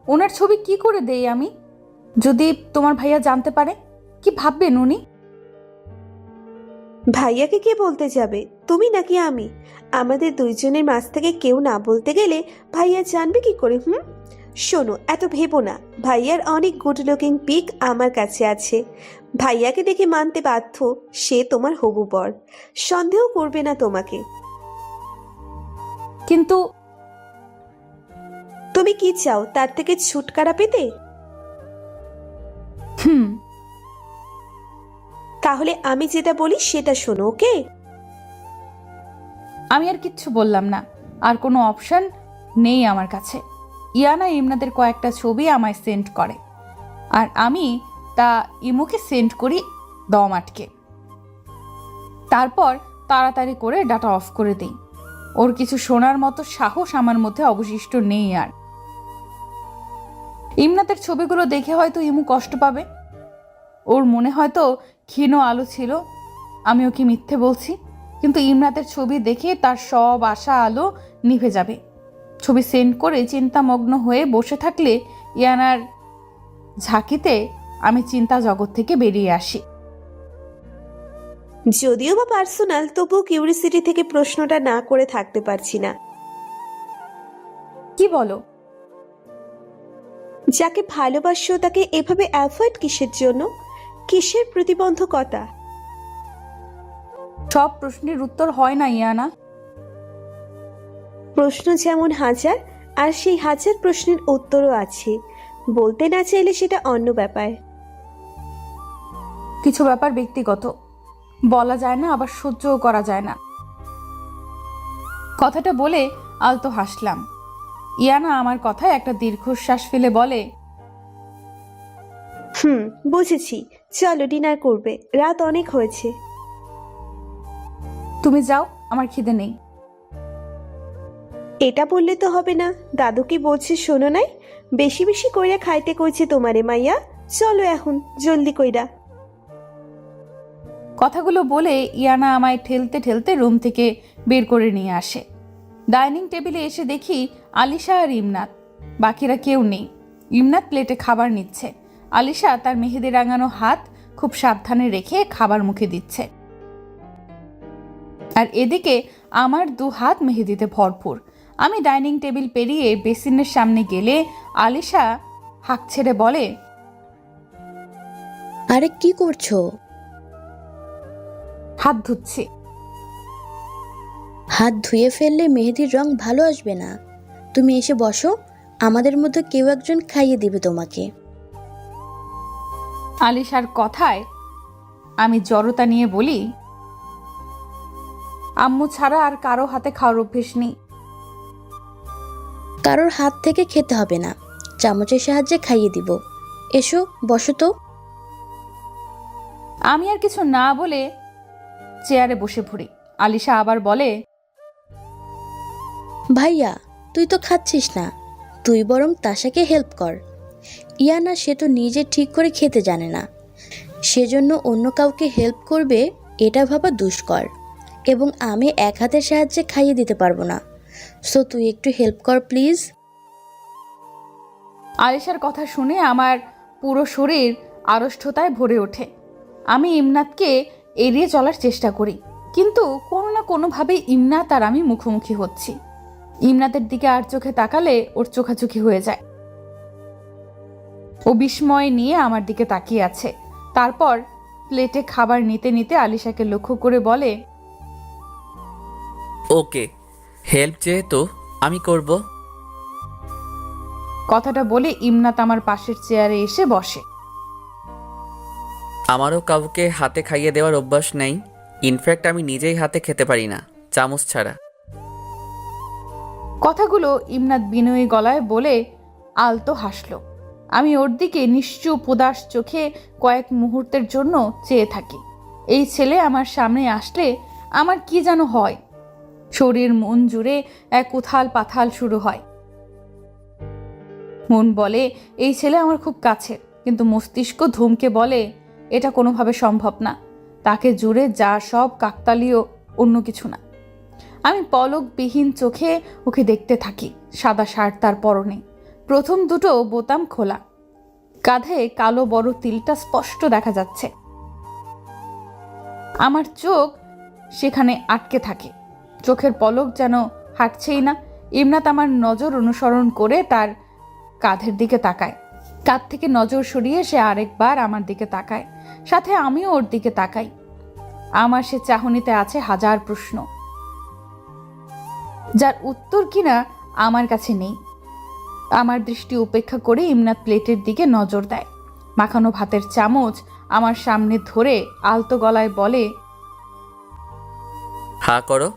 ওনার ছবি কি করে দেই আমি? যদি তোমার ভাইয়া জানতে পারে, কি ভাববেন উনি? ভাইয়াকে কে বলতে যাবে, তুমি নাকি আমি? আমাদের দুইজনের মাঝ থেকে কেউ না বলতে গেলে ভাইয়া জানবে কি করে? শোনো, এত ভেবো না। ভাইয়ার অনেক গুড লুকিং পিক আমার কাছে আছে। ভাইয়াকে দেখে মানতে বাধ্য সে তোমার হবু বর। সন্দেহ করবে না তোমাকে। কিন্তু তুমি কি চাও, তার থেকে ছুটকারা পেতে? তাহলে আমি যেটা বলি সেটা শোনো, ওকে? আমি আর কিচ্ছু বললাম না। আর কোনো অপশন নেই আমার কাছে। ইয়ানা ইমনাদের কয়েকটা ছবি আমায় সেন্ড করে, আর আমি তা ইমুকে সেন্ড করি দম আটকে। তারপর তাড়াতাড়ি করে ডাটা অফ করে দিই। ওর কিছু শোনার মতো সাহস আমার মধ্যে অবশিষ্ট নেই আর। ইমনাতের ছবিগুলো দেখে হয়তো ইমু কষ্ট পাবে। ওর মনে হয়তো ক্ষীণ আলো ছিল, আমি ওকে মিথ্যে বলছি। কিন্তু ইমরাতের ছবি দেখে তার সব আশা আলো নিভে যাবে। ছবি সেন্ড করে চিন্তামগ্ন হয়ে বসে থাকলে ইয়ানার ঝাঁকিতে আমি চিন্তা জগৎ থেকে বেরিয়ে আসি। যদিও বা পার্সোনাল, তবুও কিউরিসিটি থেকে প্রশ্নটা না করে থাকতে পারছি না। কি বলো? যাকে ভালোবাসো তাকে এভাবে অ্যাভয়েড কিসের জন্য? কিসের প্রতিবন্ধকতা? সব প্রশ্নের উত্তর হয় না ইয়ানা। প্রশ্ন যেমন হাজার, আর সেই হাজার প্রশ্নের উত্তরও আছে। বলতে না চাইলে সেটা অন্য ব্যাপার। কিছু ব্যাপার ব্যক্তিগত, বলা যায় না, আবার সহ্যও করা যায় না। কথাটা বলে আলতো হাসলাম। ইয়ানা আমার কথায় একটা দীর্ঘশ্বাস ফেলে বলে, বুঝেছি। চলো, ডিনার করবে, রাত অনেক হয়েছে। তুমি যাও, আমার খিদে নেই। এটা বললে তো হবে না। দাদু কি বলছে শোনো নাই? বেশি বেশি কইরা খাইতে কইছে তোমারে মাইয়া। চলো এখন, জলদি কইরা। কথাগুলো বলে ইয়ানা আমায় ঠেলতে ঠেলতে রুম থেকে বের করে নিয়ে আসে। ডাইনিং টেবিলে এসে দেখি আলিশা আর ইমনাত। বাকিরা কেউ নেই। ইমনাত প্লেটে খাবার নিচ্ছে। আলিশা তার মেহেদি রাঙানো হাত খুব সাবধানে রেখে খাবার মুখে দিচ্ছে। আর এদিকে আমার 2 হাত মেহেদিতে ভরপুর। আমি ডাইনিং টেবিল পেরিয়ে বেসিনের সামনে গেলে আলিশা হাঁক ছেড়ে বলে, আরে কি করছো? হাত ধুচ্ছি। হাত ধুয়ে ফেললে মেহেদির রং ভালো আসবে না। তুমি এসে বসো, আমাদের মধ্যে কেউ একজন খাইয়ে দিবে তোমাকে। আলিশার কথায় আমি জড়তা নিয়ে বলি, আম্মু ছাড়া আর কারো হাতে খাওয়ার অভ্যেস নেই। কারোর হাত থেকে খেতে হবে না, চামচের সাহায্যে খাইয়ে দিব। এসো বসো তো। আমি আর কিছু না বলে চেয়ারে বসে পড়ি। আলিশা আবার বলে, ভাইয়া তুই তো খাচ্ছিস না, তুই বরং তাশাকে হেল্প কর। ইয়ানা সে তো নিজে ঠিক করে খেতে জানে না, সেজন্য অন্য কাউকে হেল্প করবে এটা ভাবা দুষ্কর। এবং আমি এক হাতের সাহায্যে খাইয়ে দিতে পারবো না, সো তুই একটু হেল্প কর প্লিজ। আলিশার কথা শুনে আমার পুরো শরীর আড়ষ্ঠতায় ভরে ওঠে। আমি ইমনাতকে এড়িয়ে চলার চেষ্টা করি, কিন্তু কোনো না কোনোভাবে ইমনাত আর আমি মুখোমুখি হচ্ছি। ইমনাতের দিকে আর চোখে তাকালে ওর চোখাচোখি হয়ে যায়। ও বিস্ময় নিয়ে আমার দিকে তাকিয়ে আছে। তারপর প্লেটে খাবার নিতে নিতে আলিশাকে লক্ষ্য করে বলে, ওকে, হেল্প যেহেতু আমি করব। কথাটা বলে ইমনাত আমার পাশের চেয়ারে এসে বসে। আমারও কাউকে হাতে খাইয়ে দেওয়ার অভ্যাস নেই। ইনফ্যাক্ট আমি নিজেই হাতে খেতে পারি না, চামচ ছাড়া। কথাগুলো ইমনাত বিনয়ী গলায় বলে আলতো হাসলো। আমি ওর দিকে নিশ্চুপ উদাস চোখে কয়েক মুহূর্তের জন্য চেয়ে থাকি। এই ছেলে আমার সামনে আসলে আমার কি যেন হয়, শরীর মন জুড়ে এক উথাল পাথাল শুরু হয়। মন বলে এই ছেলে আমার খুব কাছে, কিন্তু মস্তিষ্ক ধুমকে বলে এটা কোনোভাবে সম্ভব না, তাকে জুড়ে যা সব কাকতালীয়, অন্য কিছু না। আমি পলকবিহীন চোখে ওকে দেখতে থাকি। সাদা শার্ট তার পরনে, প্রথম দুটো বোতাম খোলা, কাঁধে কালো বড় তিলটা স্পষ্ট দেখা যাচ্ছে। আমার চোখ সেখানে আটকে থাকে, চোখের পলক যেন হাঁটছেই না। ইমনাত আমার নজর অনুসরণ করে তার কাঁধের দিকে তাকায়। কাঁধ থেকে নজর সরিয়ে সে আরেকবার আমার দিকে তাকায়, সাথে আমিও ওর দিকে তাকাই। আমার সে চাহনিতে আছে হাজার প্রশ্ন, যার উত্তর কিনা আমার কাছে নেই। আমার দৃষ্টি উপেক্ষা করে ইমনাত প্লেটের দিকে নজর দেয়। মাখানো ভাতের চামচ আমার সামনে ধরে আলতো গলায় বলে, হা করো।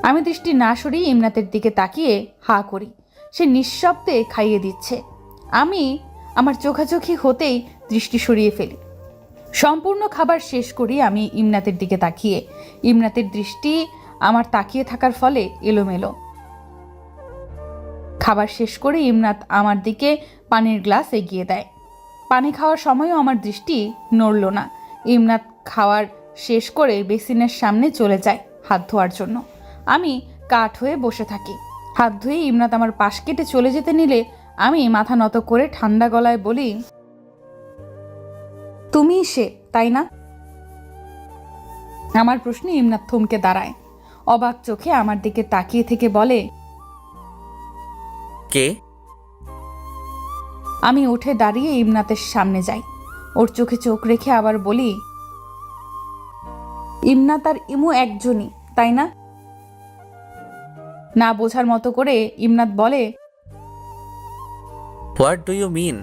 আমি দৃষ্টি না সরিয়ে ইমনাতের দিকে তাকিয়ে হা করি। সে নিঃশব্দে খাইয়ে দিচ্ছে। আমি আমার চোখাচোখি হতেই দৃষ্টি সরিয়ে ফেলি। সম্পূর্ণ খাবার শেষ করি আমি ইমনাতের দিকে তাকিয়ে। ইমনাতের দৃষ্টি আমার তাকিয়ে থাকার ফলে এলোমেলো। খাবার শেষ করে ইমনাত আমার দিকে পানির গ্লাস এগিয়ে দেয়। পানি খাওয়ার সময়ও আমার দৃষ্টি নড়ল না। ইমনাত খাওয়ার শেষ করে বেসিনের সামনে চলে যায় হাত ধোয়ার জন্য। আমি কাঠ হয়ে বসে থাকি। হাত ধুয়ে ইমনাত আমার পাশ কেটে চলে যেতে নিলে আমি মাথা নত করে ঠান্ডা গলায় বলি, তুমিই সে, তাই না? আমার প্রশ্নে ইমনাত থমকে দাঁড়ায়, অবাক চোখে আমার দিকে তাকিয়ে থেকে বলে, কে? আমি উঠে দাঁড়িয়ে ইমনাতের সামনে যাই। ওর চোখে চোখ রেখে আবার বলি, ইমনাত আর ইমু একজনই, তাই না? না বোঝার মতো করে ইমনাত বলে, what do you mean?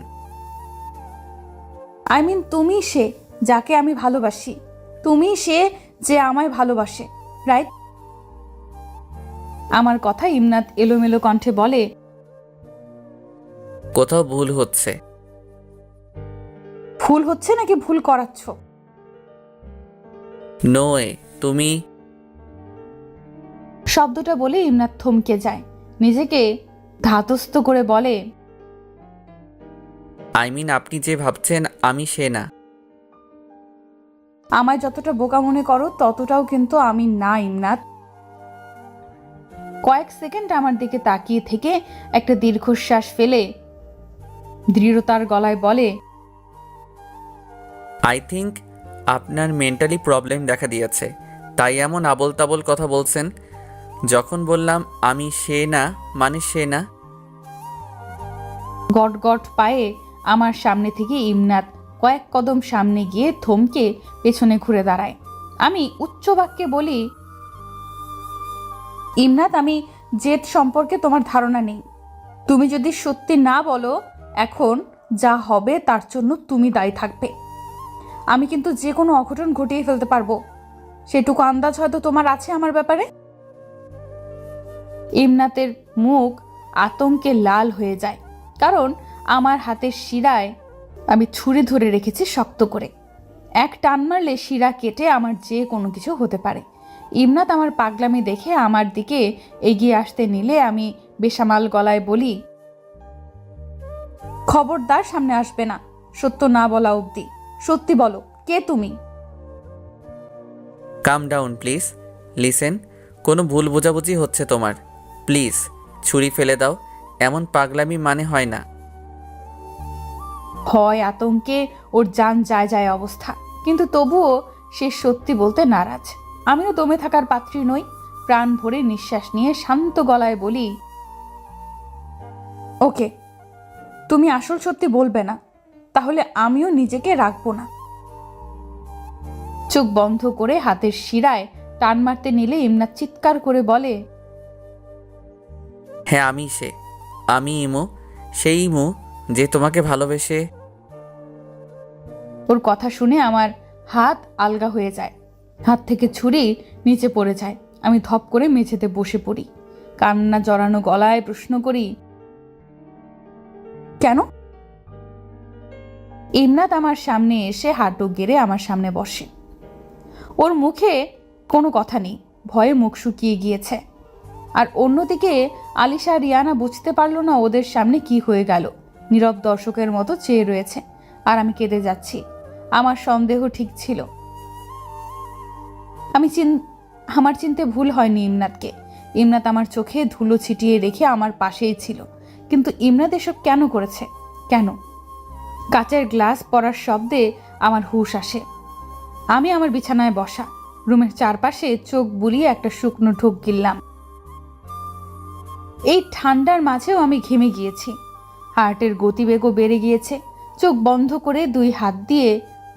I mean তুমি সে যাকে আমি ভালোবাসি, তুমি সে যে আমায় ভালোবাসে, রাইট? আমার কথা ইমনাত এলোমেলো কণ্ঠে বলে, কোথাও ভুল হচ্ছে। ভুল হচ্ছে নাকি ভুল করাচ্ছ? নো ওয়ে, তুমি। শব্দটা বলে ইমনাত থমকে যায়, নিজেকে ধাতস্থ করে বলে, আই মিন আপনি যে ভাবছেন আমি সে না। আমায় যতটা বোকা মনে করো ততটাও কিন্তু আমি না ইমনাত। কয়েক সেকেন্ড আমার দিকে তাকিয়ে থেকে একটা দীর্ঘশ্বাস ফেলে দৃঢ়তার গলায় বলে, আই থিঙ্ক আপনার মেন্টালি প্রবলেম দেখা দিয়েছে, তাই এমন আবল তাবল কথা বলছেন। যখন বললাম আমি সে না মানে সে না। গট গট পায়ে আমার সামনে থেকে ইমনাত কয়েক কদম সামনে গিয়ে থমকে পেছনে ঘুরে দাঁড়ায়। আমি উচ্চ বাক্যে বলি, ইমনাত, আমি জেদ সম্পর্কে তোমার ধারণা নেই। তুমি যদি সত্যি না বলো, এখন যা হবে তার জন্য তুমি দায়ী থাকবে। আমি কিন্তু যে কোনো অঘটন ঘটিয়ে ফেলতে পারবো, সেটুকু আন্দাজ হয়তো তোমার আছে আমার ব্যাপারে। ইমনাতের মুখ আতঙ্কে লাল হয়ে যায়, কারণ আমার হাতের শিরায় আমি ছুরি ধরে রেখেছি শক্ত করে। এক টান মারলে শিরা কেটে আমার যে কোনো কিছু হতে পারে। ইমনাত আমার পাগলামি দেখে আমার দিকে এগিয়ে আসতে নিলে আমি বেসামাল গলায় বলি, খবরদার সামনে আসবে না, সত্য না বলা অবধি। সত্যি বলো, কে তুমি? কাম ডাউন প্লিজ, লিসেন। কোনো ভুল বোঝাবুঝি হচ্ছে তোমার। প্লিজ ছুরি ফেলে দাও, এমন পাগলামি মানে হয় না। ভয় আতঙ্কে ওর জান যায় যায় অবস্থা, কিন্তু তবুও সে সত্যি বলতে নারাজ। আমিও দমে থাকার পাত্রী নই। প্রাণ ভরে নিঃশ্বাস নিয়ে শান্ত গলায় বলি, ওকে, তুমি আসল সত্যি বলবে না, তাহলে আমিও নিজেকে রাখবো না। চোখ বন্ধ করে হাতের শিরায় টান মারতে নিলে ইমনাত চিৎকার করে বলে, হ্যাঁ আমি সে, আমি ইমু, সেই ইমু যে তোমাকে ভালোবেসে। ওর কথা শুনে আমার হাত আলগা হয়ে যায়, হাত থেকে ছুরি নিচে পড়ে যায়। আমি ধপ করে মেঝেতে বসে পড়ি। কান্না জড়ানো গলায় প্রশ্ন করি, কেন? ইমনাত আমার সামনে এসে হাঁটু গেড়ে আমার সামনে বসে। ওর মুখে কোনো কথা নেই, ভয়ে মুখ শুকিয়ে গিয়েছে। আর অন্যদিকে আলিশা আর রিয়ানা বুঝতে পারলো না ওদের সামনে কি হয়ে গেল, নীরব দর্শকের মতো চেয়ে রয়েছে। আর আমি কেঁদে যাচ্ছি। আমার সন্দেহ ঠিক ছিল। আমার চিনতে ভুল হয়নি ইমনাতকে। ইমনাত আমার চোখে ধুলো ছিটিয়ে রেখে আমার পাশেই ছিল, কিন্তু ইমনাত এসব কেন করেছে? কেন? কাচের গ্লাস পড়ার শব্দে আমার হুঁশ আসে। আমি আমার বিছানায় বসা, রুমের চারপাশে চোখ বুলিয়ে একটা শুকনো ঢোক গিললাম। এই ঠান্ডার মাঝেও আমি ঘেমে গিয়েছি, হার্টের গতিবেগও বেড়ে গিয়েছে। চোখ বন্ধ করে 2 হাত দিয়ে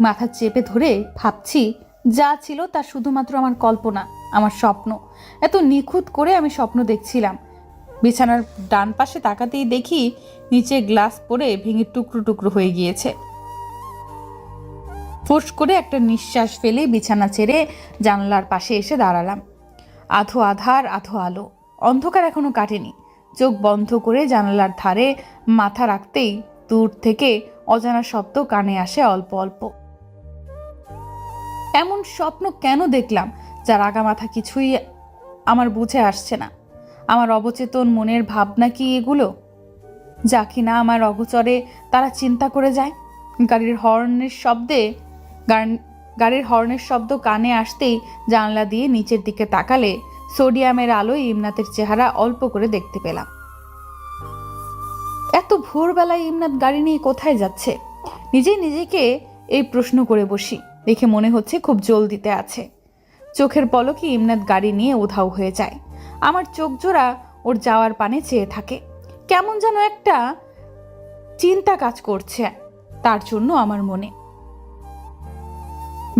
মাথা চেপে ধরে ভাবছি, যা ছিল তা শুধুমাত্র আমার কল্পনা, আমার স্বপ্ন। এত নিখুঁত করে আমি স্বপ্ন দেখছিলাম। বিছানার ডান পাশে তাকাতেই দেখি নিচে গ্লাস পড়ে ভেঙে টুকরো টুকরো হয়ে গিয়েছে। ফোঁস করে একটা নিঃশ্বাস ফেলে বিছানা ছেড়ে জানলার পাশে এসে দাঁড়ালাম। আধো আধার আধো আলো, অন্ধকার এখনো কাটেনি। চোখ বন্ধ করে জানালার ধারে মাথা রাখতেই দূর থেকে অজানা শব্দ কানে আসে অল্প অল্প। এমন স্বপ্ন কেন দেখলাম যার আগামাথা কিছুই আমার বুঝে আসছে না? আমার অবচেতন মনের ভাবনা কি এগুলো, যা কিনা আমার অগোচরে তারা চিন্তা করে যায়? গাড়ির হর্নের শব্দ কানে আসতেই জানলা দিয়ে নিচের দিকে তাকালে সোডিয়ামের আলোয় ইমনাতের চেহারা অল্প করে দেখতে পেলাম। এত ভোরবেলায় ইমনাত গাড়ি নিয়ে কোথায় যাচ্ছে? নিজেকে এই প্রশ্ন করে বসি। দেখে মনে হচ্ছে খুব জলদিতে আছে। চোখের পলকে ইমনাত গাড়ি নিয়ে উধাও হয়ে যায়। আমার চোখ জোড়া ওর যাওয়ার পানে চেয়ে থাকে। কেমন যেন একটা চিন্তা কাজ করছে তার জন্য আমার মনে।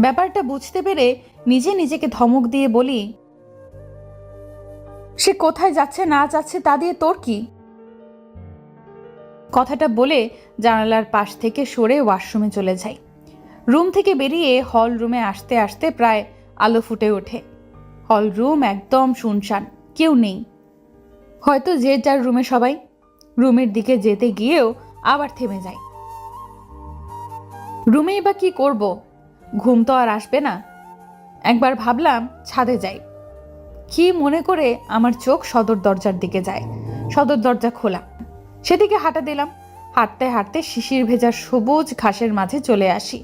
ব্যাপারটা বুঝতে পেরে নিজেকে ধমক দিয়ে বলি, সে কোথায় যাচ্ছে না যাচ্ছে তা দিয়ে তোর কি? কথাটা বলে জানালার পাশ থেকে সরে ওয়াশরুমে চলে যাই। রুম থেকে বেরিয়ে হল রুমে আসতে আসতে প্রায় আলো ফুটে ওঠে। হল রুম একদম শুনশান, কেউ নেই। হয়তো যে যার রুমে সবাই। রুমের দিকে যেতে গিয়েও আবার থেমে যাই। রুমেই বা কি করব? ঘুম তো আর আসবে না। একবার ভাবলাম ছাদে যাই। কি মনে করে আমার চোখ সদর দরজার দিকে যায়। সদর দরজা খোলা, সেদিকে হাঁটা দিলাম। হাঁটতে হাঁটতে শিশির ভেজা সবুজ ঘাসের মাঝে চলে আসি।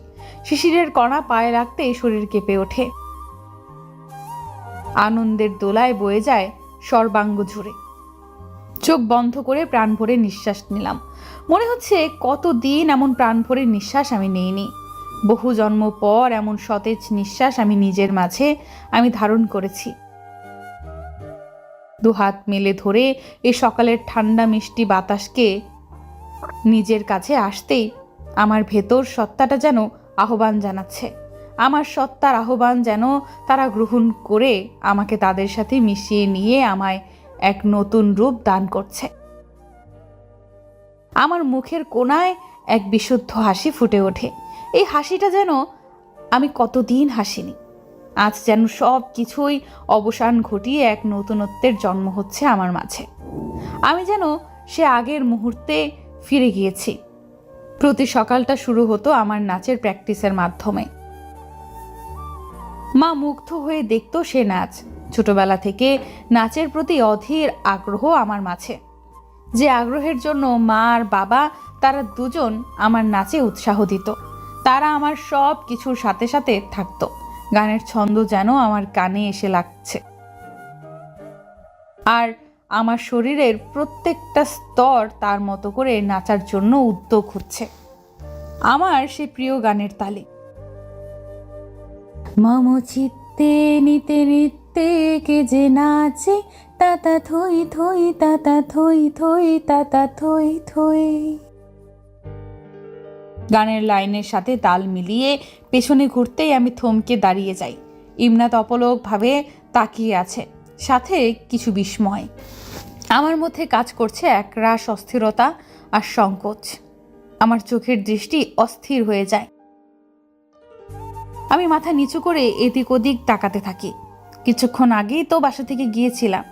শিশিরের কণা পায়ে লাগতেই শরীর কেঁপে ওঠে। আনন্দের দোলায় বয়ে যায় সর্বাঙ্গ জুড়ে। চোখ বন্ধ করে প্রাণ ভরে নিঃশ্বাস নিলাম। মনে হচ্ছে কতদিন এমন প্রাণ ভরে নিঃশ্বাস আমি নেইনি। বহু জন্ম পর এমন সতেজ নিঃশ্বাস আমি নিজের মাঝে আমি ধারণ করেছি। 2 হাত মেলে ধরে এই সকালের ঠান্ডা মিষ্টি বাতাসকে নিজের কাছে আসতেই আমার ভেতর সত্তাটা যেন আহ্বান জানাচ্ছে। আমার সত্তার আহ্বান যেন তারা গ্রহণ করে আমাকে তাদের সাথে মিশিয়ে নিয়ে আমায় এক নতুন রূপ দান করছে। আমার মুখের কোণায় এক বিশুদ্ধ হাসি ফুটে ওঠে। এই হাসিটা যেন আমি কতদিন হাসিনি। আজ যেন সব কিছুই অবসান ঘটিয়ে এক নতুনত্বের জন্ম হচ্ছে আমার মাঝে। আমি যেন সে আগের মুহূর্তে ফিরে গিয়েছি। প্রতি সকালটা শুরু হতো আমার নাচের প্র্যাকটিসের মাধ্যমে। মা মুগ্ধ হয়ে দেখতো সে নাচ। ছোটবেলা থেকে নাচের প্রতি অধীর আগ্রহ আমার মাঝে। যে আগ্রহের জন্য মা আর বাবা তারা দুজন আমার নাচে উৎসাহ দিত। তারা আমার সব কিছুর সাথে সাথে থাকতো। গানের ছন্দ যেন আমার কানে এসে লাগছে, আর আমার শরীরের প্রত্যেকটা স্তর তার মতো করে নাচার জন্য উদ্যোগ হচ্ছে আমার সে প্রিয় গানের তালে। মম চিত্তে নিতে নিতে কে যে নাচে, তাতা থই থই তাতা থই থই তাতা থই থই। গানের লাইনের সাথে তাল মিলিয়ে পেছনে ঘুরতেই আমি থমকে দাঁড়িয়ে যাই। ইমনাত অপলকভাবে তাকিয়ে আছে, সাথে কিছু বিস্ময়। আমার মধ্যে কাজ করছে একরাশ অস্থিরতা আর সংকোচ। আমার চোখের দৃষ্টি অস্থির হয়ে যায়। আমি মাথা নিচু করে এদিক ওদিক তাকাতে থাকি। কিছুক্ষণ আগেই তো বাসা থেকে গিয়েছিলাম।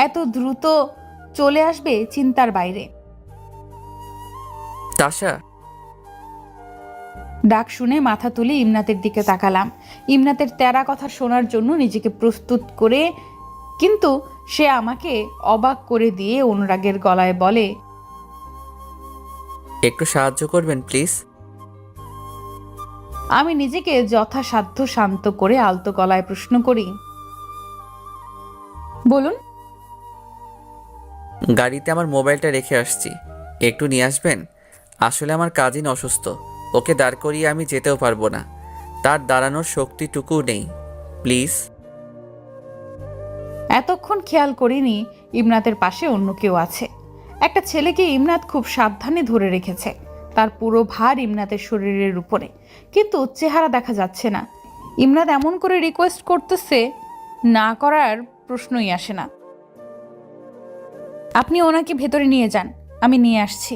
এত দ্রুত চলে আসবে চিন্তার বাইরে। তাশা, ডাক শুনে মাথা তুলে ইমনাতের দিকে তাকালাম। ইমনাতের তেরা কথা শোনার জন্য নিজেকে প্রস্তুত করে, কিন্তু সে আমাকে অবাক করে দিয়ে অনুরাগের গলায় বলে, একটু সাহায্য করবেন প্লিজ? আমি নিজেকে যথাসাধ্য শান্ত করে আলতো গলায় প্রশ্ন করি, বলুন। গাড়িতে আমার মোবাইলটা রেখে আসছি, একটু নিয়ে আসবেন? আসলে আমার কাজিন অসুস্থ, ওকে দাঁড় করিয়ে আমি যেতেও পারবো না, তার দাঁড়ানোর শক্তিটুকুও নেই, প্লিজ। এতক্ষণ খেয়াল করিনি ইমনাতের পাশে অন্য কেউ আছে। একটা ছেলেকে ইমনাত খুব সাবধানে ধরে রেখেছে, তার পুরো ভার ইমনাতের শরীরের উপরে, কিন্তু চেহারা দেখা যাচ্ছে না। ইমনাত এমন করে রিকোয়েস্ট করতেছে, না করার প্রশ্নই আসে না। আপনি ওনাকে ভেতরে নিয়ে যান, আমি নিয়ে আসছি।